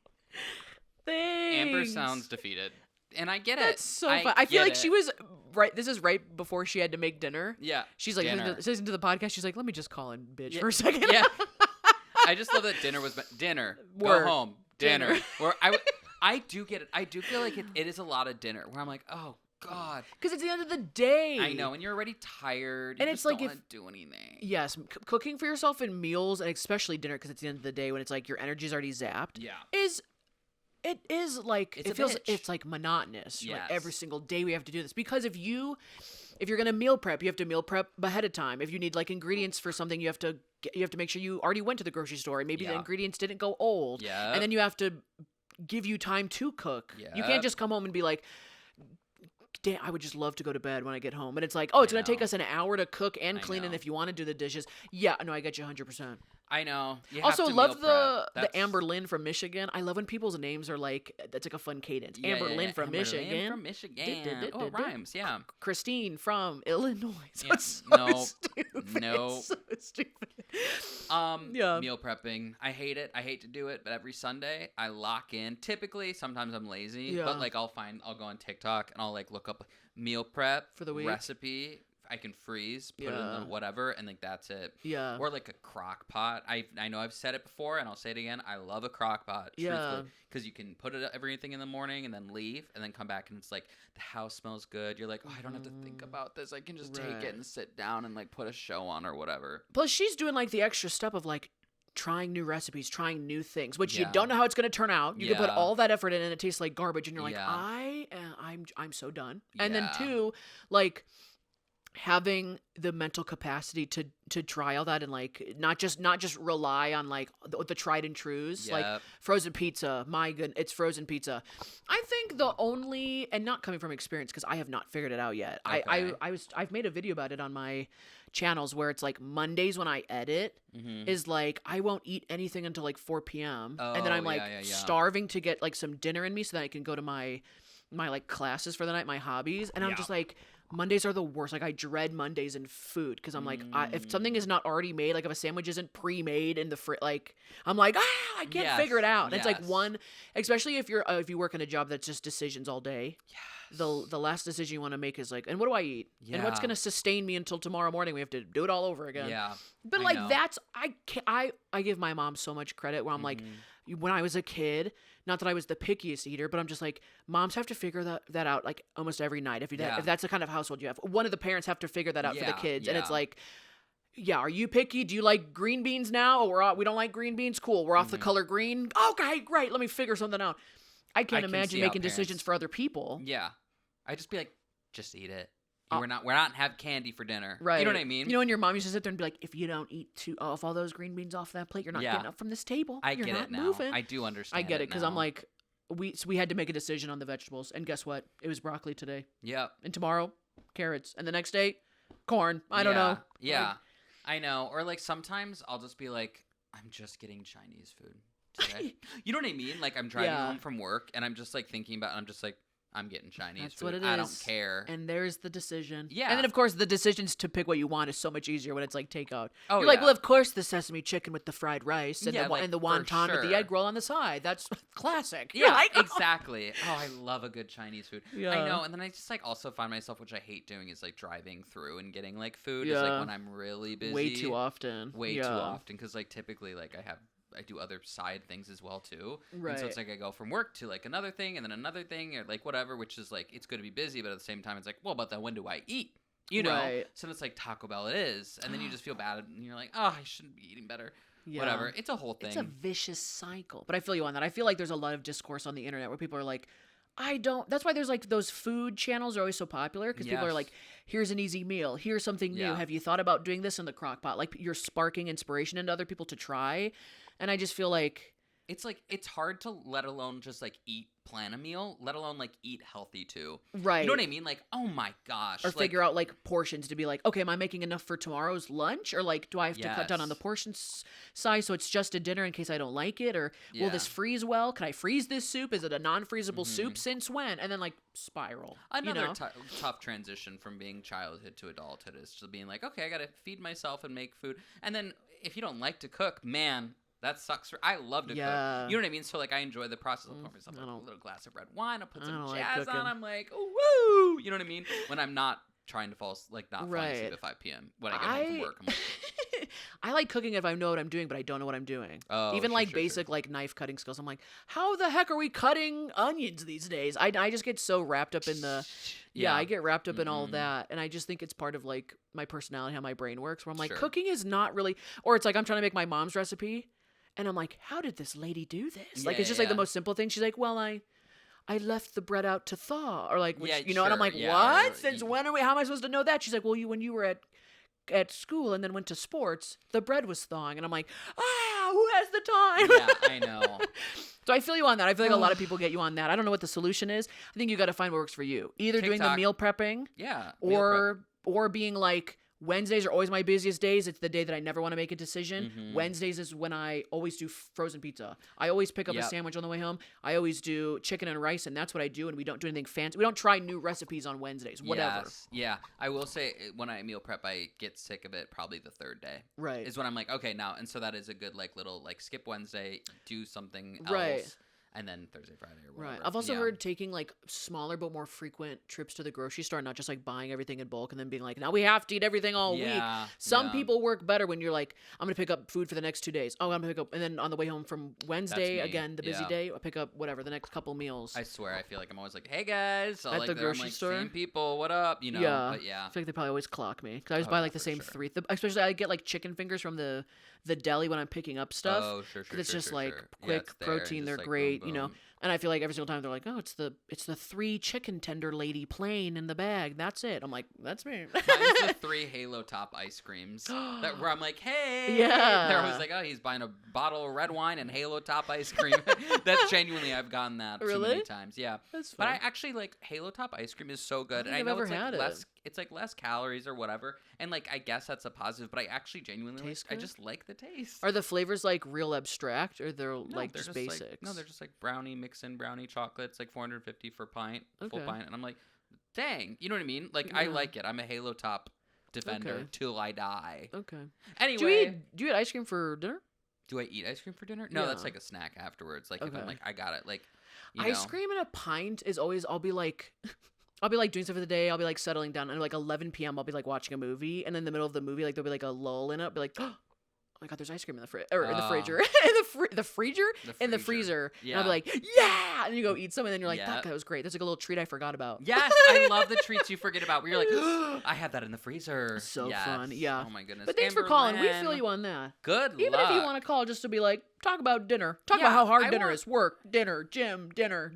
Thanks. Amber sounds defeated, and I get it. That's so fun. I feel get like she it. was right. This is right before she had to make dinner. Yeah. She's like, dinner. listening to the podcast. She's like, let me just call in bitch Yeah. for a second. Yeah. I just love that dinner was dinner. Word. Go home. Dinner. Dinner. Or I do get it. I do feel like it is a lot of dinner where I'm like, oh God. Because it's the end of the day. I know, and you're already tired. And You it's just like don't if- want to do anything. Yes, cooking for yourself in meals, and especially dinner, because it's the end of the day when it's like your energy's already zapped. Yeah. It is like It's it a feels bitch. it's like monotonous. You're like, Yes. every single day we have to do this because if you're gonna meal prep, you have to meal prep ahead of time. If you need like ingredients for something, you have to make sure you already went to the grocery store and maybe the Yeah. ingredients didn't go old. Yeah. And then you have to give you time to cook. You Yep. can't just come home and be like, damn, I would just love to go to bed when I get home. And it's like, oh, it's I going to take know. us an hour to cook and I clean. And know. if you want to do the dishes, yeah, no, I get you 100%. I know. You have Also, to love meal the prep. Amber Lynn from Michigan. I love when people's names are like, that's like a fun cadence. Yeah, Amber yeah, Lynn yeah. from Amber Michigan. Lynn from Michigan. Oh, it rhymes. Yeah. Christine from Illinois. Yeah, So no, stupid. no. It's so stupid. Yeah. Meal prepping. I hate it. I hate to do it, but every Sunday I lock in. Typically, sometimes I'm lazy, Yeah. but like I'll go on TikTok and I'll like look up meal prep For the week? recipe. I can freeze, put it in Yeah. the whatever, and like that's it. Yeah. Or like a crock pot. I know I've said it before, and I'll say it again. I love a crock pot. Yeah. Because you can put everything in the morning and then leave, and then come back, and it's like the house smells good. You're like, oh, I don't have to think about this. I can just take Right. it and sit down and like put a show on or whatever. Plus, she's doing like the extra step of like trying new recipes, trying new things, which you Yeah. don't know how it's going to turn out. You can put Yeah. all that effort in and it tastes like garbage and you're like, Yeah. I'm so done. And then Yeah. 2, like having the mental capacity to try all that and like not just rely on like the tried and trues, like Yep. frozen pizza. My goodness, it's frozen pizza. I think the only, and not coming from experience because I have not figured it out yet. Okay. I've made a video about it on my channels where it's like Mondays when I edit Mhm. is like I won't eat anything until like 4 p.m. and then Oh, I'm like yeah. starving to get like some dinner in me so that I can go to my like classes for the night, my hobbies, and I'm Yeah. just like Mondays are the worst. Like I dread Mondays in food because I'm like if something Mm. is not already made, like if a sandwich isn't pre-made in the like I'm like I can't Yes, figure it out. And it's like yes. one, especially if you work in a job that's just decisions all day. The last decision you want to make is like, and what do I eat? And what's Yeah. going to sustain me until tomorrow morning? We have to do it all over again. Yeah. But I like know. that's I give my mom so much credit where I'm like Mhm. when I was a kid, not that I was the pickiest eater, but I'm just like moms have to figure that out like almost every night if Yeah. if that's the kind of household you have. One of the parents have to figure that out for the Yeah, kids, and it's yeah. like, yeah, are you picky? Do you like green beans now? Or we don't like green beans? Cool, we're off the Mhm. color green. Okay, great. Let me figure something out. I can't can imagine see how making decisions parents- for other people. Yeah. I just be like, just eat it. We're not have candy for dinner. Right. You know what I mean? You know, when your mom used to sit there and be like, if you don't eat two of all those green beans off that plate, you're not Yeah. getting up from this table. I You're get not it now. moving. I do understand. I get it because I'm now. like, we had to make a decision on the vegetables, and guess what? It was broccoli today, Yep. and tomorrow, carrots, and the next day, corn. I don't know. Yeah. Like, I know. Or like sometimes I'll just be like, I'm just getting Chinese food today. You know what I mean? Like I'm driving Yeah. home from work and I'm just like thinking about I'm just like, I'm getting Chinese That's food. what it I don't is. care. And there's the decision. Yeah. And then, of course, the decisions to pick what you want is so much easier when it's like takeout. Oh, You're like, yeah. well, of course, the sesame chicken with the fried rice and, Yeah, the, like, and the for wonton with the sure. egg roll on the side. That's classic. You're Yeah, like, oh. exactly. Oh, I love a good Chinese food. I Yeah. know. And then I just like also find myself, which I hate doing, is like driving through and getting like food. Is like Yeah. when I'm really busy. Way too often. Way Yeah. too often. Because like typically like I do other side things as well too. Right. And so it's like I go from work to like another thing and then another thing or like whatever, which is like it's good to be busy, but at the same time it's like, well, but then when do I eat? You know? Right. So it's like Taco Bell it is. And then you just feel bad and you're like, oh, I shouldn't be eating better. Yeah. Whatever. It's a whole thing. It's a vicious cycle. But I feel you on that. I feel like there's a lot of discourse on the internet where people are like, that's why there's like those food channels are always so popular because people are Yes. like, here's an easy meal. Here's something new. Yeah. Have you thought about doing this in the crock pot? Like you're sparking inspiration into other people to try. And I just feel like, It's like it's hard to let alone just like plan a meal, let alone like eat healthy too. right. You know what I mean? Like, oh my gosh. Or like, figure out like portions to be like, okay, am I making enough for tomorrow's lunch? Or like, do I have to cut down on the Yes. portion size so it's just a dinner in case I don't like it? Or will this Yeah. freeze well? Can I freeze this soup? Is it a non-freezable soup? Mhm. Since when? And then like spiral. Another you know? tough transition from being childhood to adulthood is to being like, okay, I gotta feed myself and make food. And then if you don't like to cook, man, that sucks. I love to Yeah. cook. You know what I mean? So like, I enjoy the process. I'll pour myself I like, a don't- little glass of red wine. I'll put I some don't like jazz cooking. on. I'm like, oh, woo! You know what I mean? When I'm not trying to not falling Right. asleep at 5 p.m. when I get home from work. I'm like, I like cooking if I know what I'm doing, but I don't know what I'm doing. oh, Even sure, like sure, basic sure. like knife cutting skills. I'm like, how the heck are we cutting onions these days? I just get so wrapped up in the I get wrapped up in all Mhm. that, and I just think it's part of like my personality, how my brain works. Where I'm like, Sure. cooking is not really, or it's like I'm trying to make my mom's recipe, and I'm like, how did this lady do this? Like Yeah, it's just like the yeah. most simple thing. She's like, well, I left the bread out to thaw, or like, which, Yeah, you know, and I'm sure, like, yeah, what? or Since you- when are we? How am I supposed to know that? She's like, well, when you were at school and then went to sports, the bread was thawing, and I'm like, who has the time? Yeah, I know. So I feel you on that. I feel like a lot of people get you on that. I don't know what the solution is. I think you got to find what works for you. Either doing the TikTok. meal prepping, Yeah. meal prep. or being like, Wednesdays are always my busiest days. It's the day that I never want to make a decision. Mhm. Wednesdays is when I always do frozen pizza. I always pick up a Yep. sandwich on the way home. I always do chicken and rice, and that's what I do. And we don't do anything fancy. We don't try new recipes on Wednesdays. Whatever. Yes. Yeah. I will say when I meal prep, I get sick of it probably the third day. Right. Is when I'm like, okay, now. And so that is a good like little like skip Wednesday, do something else. Right. and then Thursday, Friday, or whatever. Right. I've also Yeah. heard taking like smaller but more frequent trips to the grocery store, not just like buying everything in bulk and then being like, now we have to eat everything all week. Some yeah. people work better when you're like, I'm going to pick up food for the next 2 days. Oh, I'm going to pick up. And then on the way home from Wednesday, me. again, the busy Yeah. day, I pick up whatever, the next couple meals. I swear, I feel like I'm always like, "Hey guys," At the grocery store? Same people, what up? You know, Yeah. but yeah. I feel like they probably always clock me. Because I always Oh, buy yeah, like the for same sure. three. Especially I get like chicken fingers from the deli when I'm picking up stuff. Oh, sure, sure. Because it's sure, just sure, like sure. Yeah, quick it's there, protein. just They're like, great, boom, you know. boom. And I feel like every single time they're like, oh, it's the 3 chicken tender lady plain in the bag. That's it. I'm like, that's me. Mine's the 3 Halo Top ice creams where I'm like, hey. Yeah. They're always like, oh, he's buying a bottle of red wine and Halo Top ice cream. That's genuinely, I've gotten that too Really? many times. Yeah. That's But fun. I actually like Halo Top ice cream is so good. I don't And I think know I've it's ever like had it. less it's like less calories or whatever. And like I guess that's a positive, but I actually genuinely Tastes I good? just like the taste. Are the flavors like real abstract or they're No, like they're just like- basics? no, they're just like brownie mix in brownie chocolate. It's like $450 for a pint, full Okay. pint. And I'm like, dang, you know what I mean? Like I Yeah. like it. I'm a Halo Top defender Okay. till I die. Okay. Anyway, Do you eat ice cream for dinner? do I eat ice cream for dinner? No, that's Yeah. like a snack afterwards. Like if Okay. I'm like, I got it. Like, you Ice know. cream in a pint is always I'll be like I'll be like doing stuff for the day, I'll be like settling down, and like 11 p.m. I'll be like watching a movie, and in the middle of the movie, like there'll be like a lull in it, I'll be like, oh my god, there's ice cream in the fridge or in the Oh. fridger. in the freezer? In the freezer. And I'll be like, yeah, and then you go eat some, and then you're like, Yeah. that was great. There's like a little treat I forgot about. Yes, I love the treats you forget about. Where you're like, I have that in the freezer. So Yes. fun, yeah. Oh my goodness. But thanks for Amber calling. We Lynn, feel you on that. Good Even luck. if you want to call just to be like, talk about dinner. Talk Yeah, about how hard I dinner want- is. Work, dinner, gym, dinner.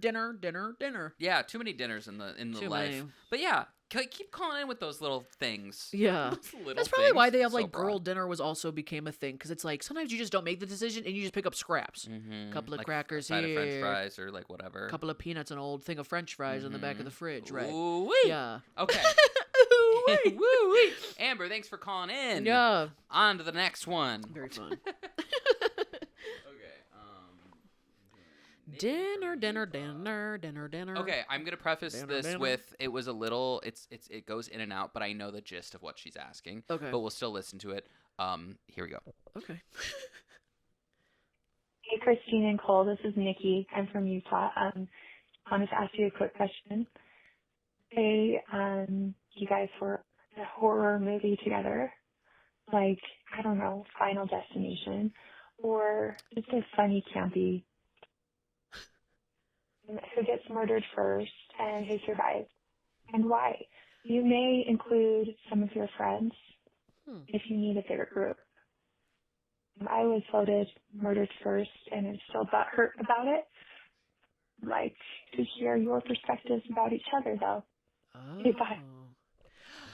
Yeah, too many dinners in the Too life. many. But yeah, keep calling in with those little things. Yeah. Those little That's probably why things. they have So like girl broad. dinner was also became a thing because it's like sometimes you just don't make the decision and you just pick up scraps. Mhm. Couple of Like crackers a side of French here. fries or like whatever. A couple of peanuts, an old thing of French fries in the back of the fridge, right? Ooh-wee. Yeah. Okay. Ooh-wee. Woo-wee. Amber, thanks for calling in. Yeah. On to the next one. Very fun. Okay. Dinner. Okay, I'm gonna preface Dinner, this dinner. with it was a little it goes in and out, but I know the gist of what she's asking. Okay. But we'll still listen to it. Here we go. Okay. Hey, Christine and Cole. This is Nikki. I'm from Utah. I wanted to ask you a quick question. Say, you guys were in a horror movie together, like, I don't know, Final Destination, or just a funny, campy. Who gets murdered first and who survives, and why? You may include some of your friends if you need a bigger group. I was voted murdered first and I'm still butthurt about it. I'd like to hear your perspectives about each other, though. Okay, bye.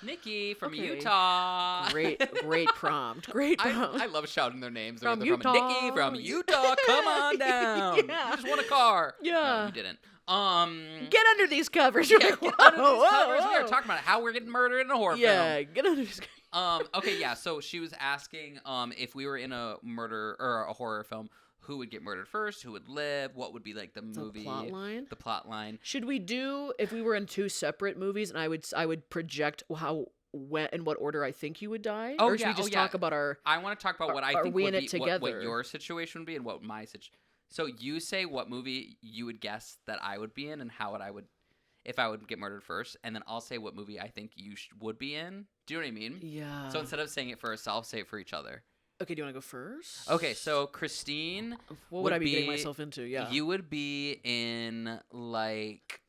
Nikki from Okay. Utah. Great prompt. Great prompt. I love shouting their names. From They're Utah. Nikki from Utah. Come on down. Yeah. You just want a car. Yeah. No, you didn't. Get under these covers. You're Yeah, like, get whoa, under these whoa, covers. We are whoa. talking about how we're getting murdered in a horror Yeah, get under these film. Okay, yeah. So she was asking if we were in a murder or a horror film, who would get murdered first, who would live, what would be like the movie, plot line? the plot line. Should we do if we were in 2 separate movies and I would project how when in what order I think you would die? Oh, or should yeah, we just oh, yeah. talk about our I want to talk about what I Are think we would in be it what together? your situation would be and what my situation. So you say what movie you would guess that I would be in and how I would, if I would get murdered first, and then I'll say what movie I think you would be in. Do you know what I mean? Yeah. So instead of saying it for ourselves, say it for each other. Okay, do you want to go first? Okay, so Christine, What would I be getting be- myself into? Yeah. you would be in like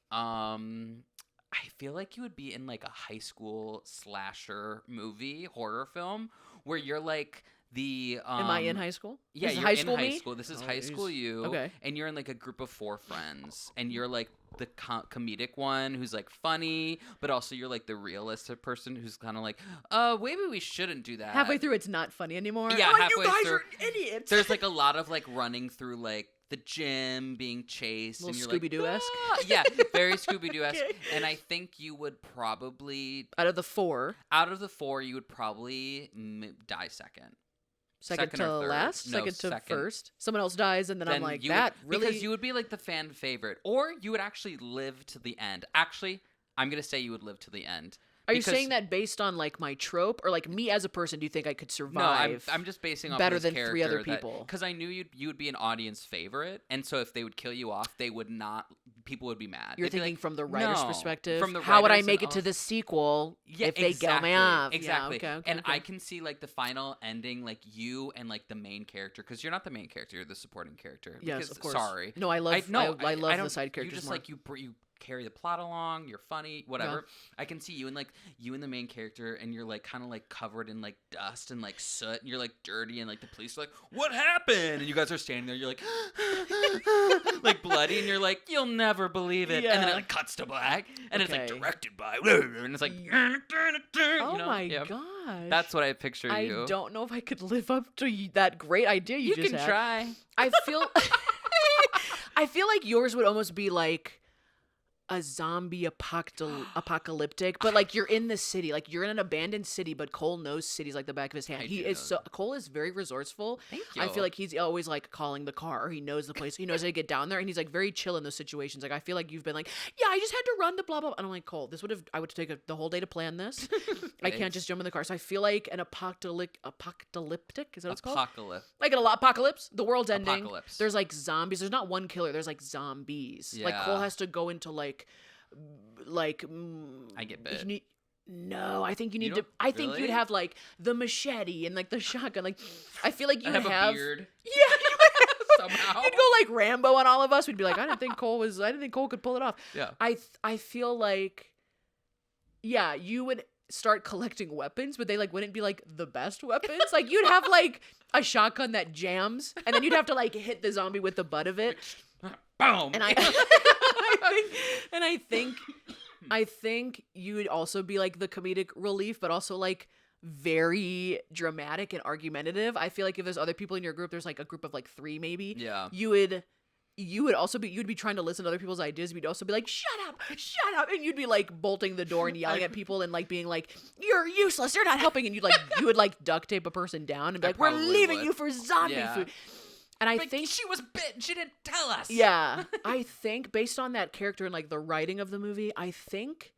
I feel like you would be in like a high school slasher movie horror film where you're like the Am I in high school? Yeah, This is you're high in school high me? school. This is Oh, high geez. school you. Okay. And you're in like a group of 4 friends, and you're like the comedic one who's like funny, but also you're like the realistic person who's kind of like, maybe we shouldn't do that. Halfway through, it's not funny anymore. Yeah, I'm like, halfway you guys through- are idiots. There's like a lot of like running through like the gym, being chased, Little and you're like, Scooby-Doo-esque? "Ah!" Yeah, very Scooby-Doo-esque. Okay. And I think you would probably, Out of the 4, out of the 4, you would probably die second. second Second to or third. last, No, second to second. first. Someone else dies, and then I'm like, you that would, really. because you would be like the fan favorite, or you would actually live to the end. Actually, I'm gonna say you would live to the end Are you Because- saying that based on like my trope, or like me as a person? Do you think I could survive? No, I'm just basing off better of this than 3 other character people. because I knew you would be an audience favorite, and so if they would kill you off, they would not. People would be mad. You're They'd be thinking like, from the writer's "No." perspective. From the How would I writers make and it to all- the sequel Yeah, if they kill me off? Exactly. Yeah, okay, and okay. I can see like the final ending, like you and like the main character, because you're not the main character, you're the supporting character. Yes, because, of course. Sorry. No, I love. I love I the don't- side characters You just more. like you carry the plot along. You're funny, whatever. I can see you and the main character, and you're like kind of like covered in like dust and like soot, and you're like dirty, and like the police are like, "What happened?" And you guys are standing there, you're like, like bloody, and you're like, "You'll never believe it." And then Yeah. it like cuts to black, and it's like Okay. directed by, and it's like, Oh you know? my Yeah. gosh. That's what I picture I you. don't know if I could live up to that great idea you, You just can had. try. I feel I feel like yours would almost be like a zombie apocalyptic, but like you're in the city, like you're in an abandoned city, but Cole knows cities like the back of his hand. I He do is know so Cole is very resourceful. Thank I you. feel like he's always like calling the car, or he knows the place. He knows how to get down there, and he's like very chill in those situations. Like I feel like you've been like, yeah, I just had to run to blah blah, blah. And I'm like, Cole, I would take the whole day to plan this. I can't Thanks. just jump in the car. So I feel like an apocalyptic is that what it's called? Apocalypse. Like an apocalypse, the world's ending. Apocalypse. There's like zombies. There's not one killer. There's like zombies. Like Cole Yeah. has to go into like I get bit. No, I think you need don't- to. I think you'd really? have like the machete and like the shotgun. Like, I feel like you I would have a beard. Yeah, Somehow. you'd go like Rambo on all of us. We'd be like, I didn't think Cole could pull it off. Yeah. I feel like, yeah, you would start collecting weapons, but they like wouldn't be like the best weapons. Like you'd have like a shotgun that jams, and then you'd have to like hit the zombie with the butt of it. Boom. And I think you would also be like the comedic relief, but also like very dramatic and argumentative. I feel like if there's other people in your group, there's like a group of like 3 maybe. Yeah. You would also be you'd be trying to listen to other people's ideas. You'd also be like, shut up, and you'd be like bolting the door and yelling at people and like being like, you're useless, you're not helping, and you would like duct tape a person down and be I like, we're probably leaving would. you for zombie Yeah. food. And I But think she was bitten. She didn't tell us. yeah, I think based on that character and like the writing of the movie, I think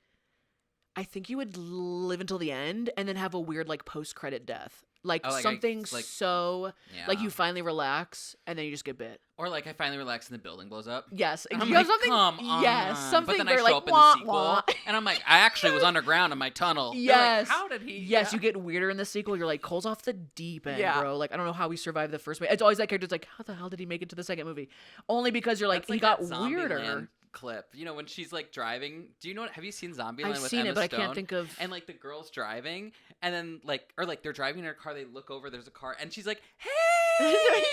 you would live until the end and then have a weird like post-credit death. Like, Oh, like, something like- so like Yeah. you finally relax and then you just get bit. Or like I finally relax and the building blows up. Yes. And I'm you like, have something come on. Yes, something But then I very show like up in wah, the sequel, wah. and I'm like, I actually was underground in my tunnel. They're like, Yes. how did he? Yes, yeah. you get weirder in the sequel. You're like, Cole's off the deep end, Yeah. bro. Like, I don't know how we survived the first movie. It's always that character's like, how the hell did he make it to the second movie? Only because you're like, That's he got that Zombieland weirder. clip. You know when she's like driving. Do you know? Have you seen Zombieland I've with seen Emma it, but Stone? I can't think of. And like the girl's driving, and then like they're driving in her car. They look over. There's a car, and she's like, "Hey!"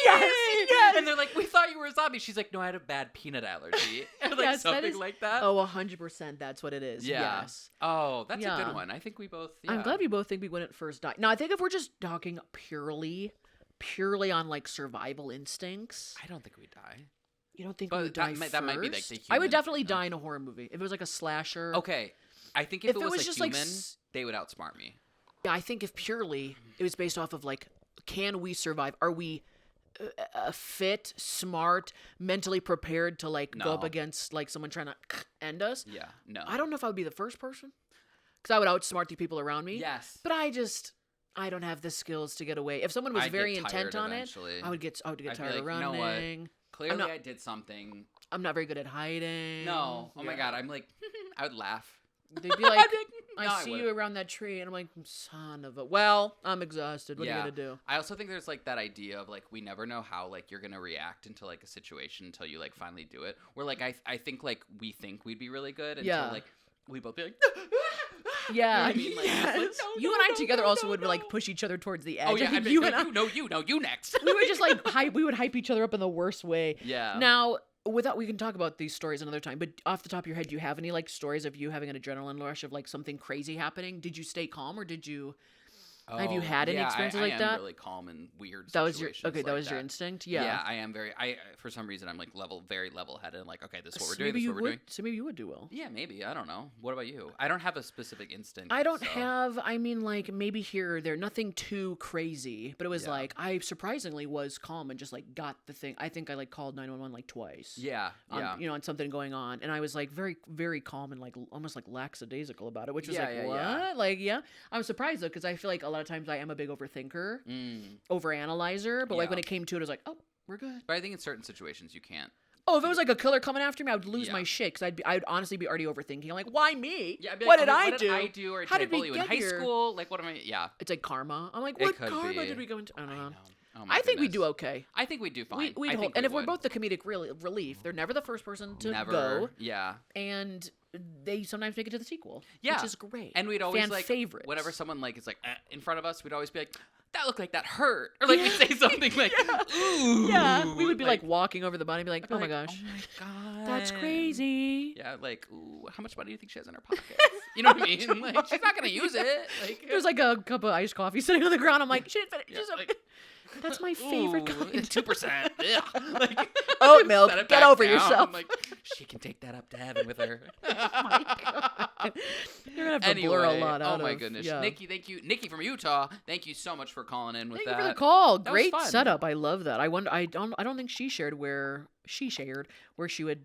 Yes. And they're like, "We thought you were a zombie." She's like, "No, I had a bad peanut allergy." Or, like Yes, that something is- like that. Oh, 100%. That's what it is. Yeah. Yes. Oh, that's a Yeah. good one. I think we both. I'm yeah. glad we both think we wouldn't first die. Now, I think if we're just talking purely on like survival instincts, I don't think we die. you don't think But we would that die might- first? that might be, like, the I would human- definitely die in a horror movie if it was like a slasher. Okay, I think if it was, just a human, like they would outsmart me. yeah, I think if purely it was based off of like, can we survive? Are we fit, smart, mentally prepared to like go up No. against like someone trying to end us? Yeah, no. I don't know if I would be the first person because I would outsmart the people around me. Yes, But I don't have the skills to get away. If someone was I'd very get intent tired on eventually. it, I would get I'd be tired of like, you know what? running. Clearly, not- I did something. I'm not very good at hiding. No. Oh my Yeah. god, I'm like, I would laugh. They'd be like, No, I see you wouldn't. around that tree, and I'm like, son of a. Well, I'm exhausted. What are Yeah. you gonna do? I also think there's like that idea of like we never know how like you're gonna react into like a situation until you like finally do it. Where like I think like we think we'd be really good until Yeah. like we both be like Yeah, You know what I mean? Like, just, like, yes. no, You no, and I no, together no, also no, would no. like push each other towards the edge. oh I yeah, think I you mean, and I, you next. we would just like hype. We would hype each other up in the worst way. Yeah. Now, we can talk about these stories another time, but off the top of your head, do you have any like stories of you having an adrenaline rush of like something crazy happening? Did you stay calm or did you Have you had any experiences like I that? am really calm in weird That was your situations okay. That like was your instinct. Yeah. Yeah, I am very. For some reason I'm like very level headed. Like, okay, this is what we're So doing. maybe This is you what we're would. doing. So maybe you would do well. Yeah, maybe. I don't know. What about you? I don't have a specific instinct. I don't so- have. I mean, like maybe here or there, nothing too crazy. But it was Yeah. like I surprisingly was calm and just like got the thing. I think I like called 911 like twice. Yeah, yeah. You know, on something going on, and I was like very, very calm and like almost like lackadaisical about it, which was Yeah, like yeah, what? yeah. Like yeah, I'm surprised though because I feel like a lot of times I am a big overthinker, overanalyzer, but like Yeah. when it came to it, I was like, oh, we're good. But I think in certain situations you can't. Oh, if it was like a killer coming after me, I would lose Yeah. my shit because I'd honestly be already overthinking. I'm like, why me? Yeah, I'd be What like, did okay, I what do? did I do? Or How did I did we bully you in get high here? school? Like, what am I? Yeah. It's like karma. I'm like, It what could karma be. did we go into? I don't know. Oh my I think we do goodness. okay. I think we do fine. We I hope, think and we if we're would. both the comedic relief, they're never the first person to Never. go, Yeah. and they sometimes make it to the sequel, Yeah. which is great. And we'd always Fan like favorites. whenever someone like is like in front of us, we'd always be like, "That looked like that hurt," or like we'd say something like, "Ooh." Yeah, we would be like walking over the body and be like, I'd be oh my like, gosh, "Oh my god, that's crazy. Yeah, like, ooh, how much money do you think she has in her pocket? You know what I mean? Like, she's not gonna use it. Like, There's like a cup of iced coffee sitting on the ground. I'm like, she didn't finish. yeah, Just- like, that's my favorite kind. 2%. Yeah. Like, Oat milk, set it get back over down. yourself. I'm like, she can take that up to heaven with her. Oh my god. You're gonna have to blur a lot out. Oh my of- goodness, yeah. Nikki, thank you, Nikki from Utah. Thank you so much for calling in with Thank that. you for the call. That was Great fun. setup. I love that. I wonder. I don't think she shared where she would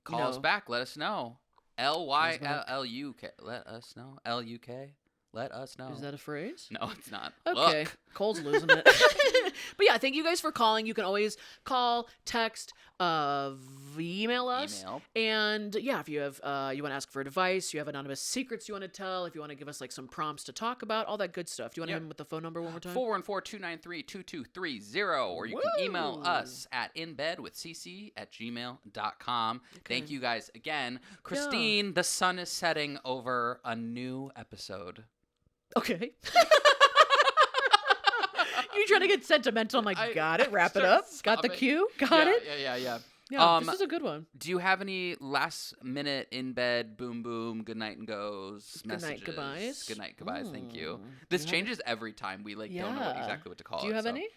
Call us back. Let us know. back. LYLLUK. Let us know. LUK. Let us know. Is that a phrase? No, it's not. Okay. Look. Cole's losing it. But yeah, thank you guys for calling. You can always call, text, email us. Email. And yeah, if you have you want to ask for advice, you have anonymous secrets you want to tell, if you want to give us like some prompts to talk about, all that good stuff. Do you want to hit him with the phone number one more time? 414-293-2230, or you can email us at inbedwithcc@gmail.com. Thank you guys again. Christine, the sun is setting over a new episode. Okay. You trying to get sentimental? I'm like, got it. Wrap it up. Got the Stop it. cue. Got it. Yeah. Yeah, this is a good one. Do you have any last minute in bed, boom, boom, good night and goes Good night, messages? goodbyes? Good night, goodbyes. Thank you. Mm. This Yeah. changes every time. We like don't know Yeah. exactly what to call it. Do you have so. any?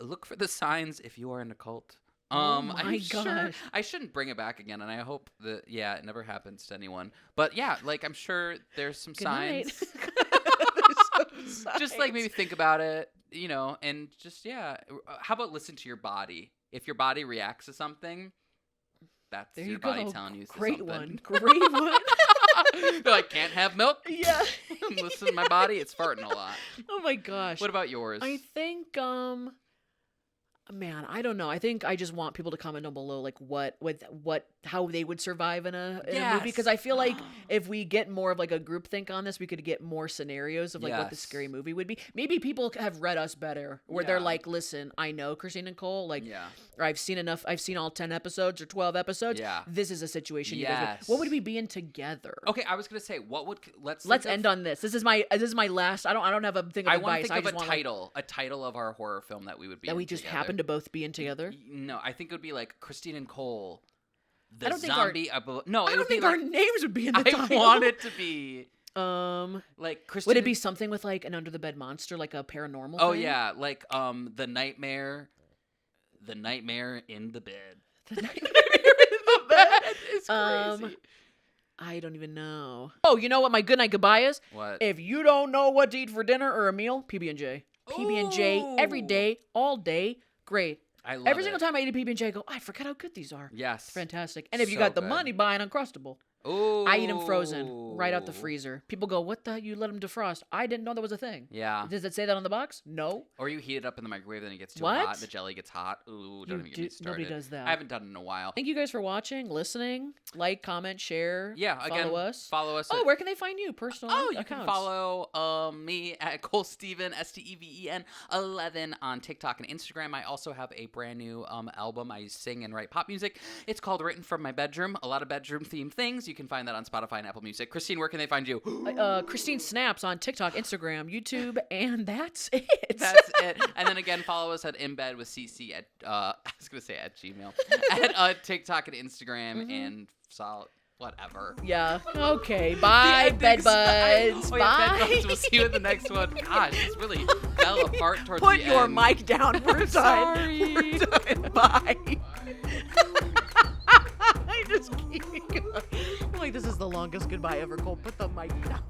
Look for the signs if you are in a cult. Oh my I'm sure gosh. I shouldn't bring it back again, and I hope that it never happens to anyone. But yeah, like I'm sure there's some Good night. signs. There's some Just like signs. maybe think about it, and just how about listen to your body? If your body reacts to something, that's There your you body go. telling you Great something. one. Great one. They're like, can't have milk. Yeah. Listen to my body; it's farting a lot. Oh my gosh. What about yours? I think man, I don't know. I think I just want people to comment down below like how they would survive in a movie, because I feel like if we get more of like a group think on this, we could get more scenarios of like what the Yes. scary movie would be. Maybe people have read us better, where they're Yeah. like, listen, I know Christine and Cole, like, Yeah. or I've seen all 10 episodes or 12 episodes. Yeah. This is a situation you guys would. Yes. What would we be in together? Okay, I was gonna say, let's Let's think end of- on this. This is my last. I don't have a thing of I want advice. to think I of just a want title of our horror film that we would be that in we just together. happen to both be in together. No, I think it would be like Christine and Cole. The I don't think our- zombie. No, I it don't would be think like. our names would be in the I title. want it to be like Christine. Would it be something with like an under the bed monster, like a paranormal? Oh thing? yeah, like the nightmare in the bed. The nightmare in the bed is crazy. I don't even know. Oh, you know what my good night goodbye is? What? If you don't know what to eat for dinner or a meal, PB&J. PB&J every Ooh. day, all day. Great. I love Every it. single time I eat a PB&J, I go, I forget how good these are. Yes. It's fantastic. And if you So got the good. money, buy an Uncrustable. Ooh. I eat them frozen, right out the freezer. People go, what the? You let them defrost. I didn't know that was a thing. Yeah. Does it say that on the box? No. Or you heat it up in the microwave, then it gets too What? hot. The jelly gets hot. Ooh, don't even get me started. Nobody does that. I haven't done it in a while. Thank you guys for watching, listening, like, comment, share. Yeah, again, follow us. Follow us. Oh, at- where can they find you? Personal Oh, you accounts. can follow me at Cole Steven, STEVEN 11 on TikTok and Instagram. I also have a brand new album. I sing and write pop music. It's called Written from My Bedroom. A lot of bedroom themed things. You can find that on Spotify and Apple Music. Christine, where can they find you? Christine Snaps on TikTok, Instagram, YouTube, and that's it. That's it. And then again, follow us at Embed with CC at I was gonna say at Gmail at TikTok and Instagram and Whatever. Yeah. Okay. Bye, bed buds. Oh, yeah, Bye. bed buds. We'll see you in the next one. Gosh, this really fell apart towards Put the your end. mic down. We're done. Sorry. We're done. Bye. I just keep going. I'm like, this is the longest goodbye ever, Cole. Put the mic down.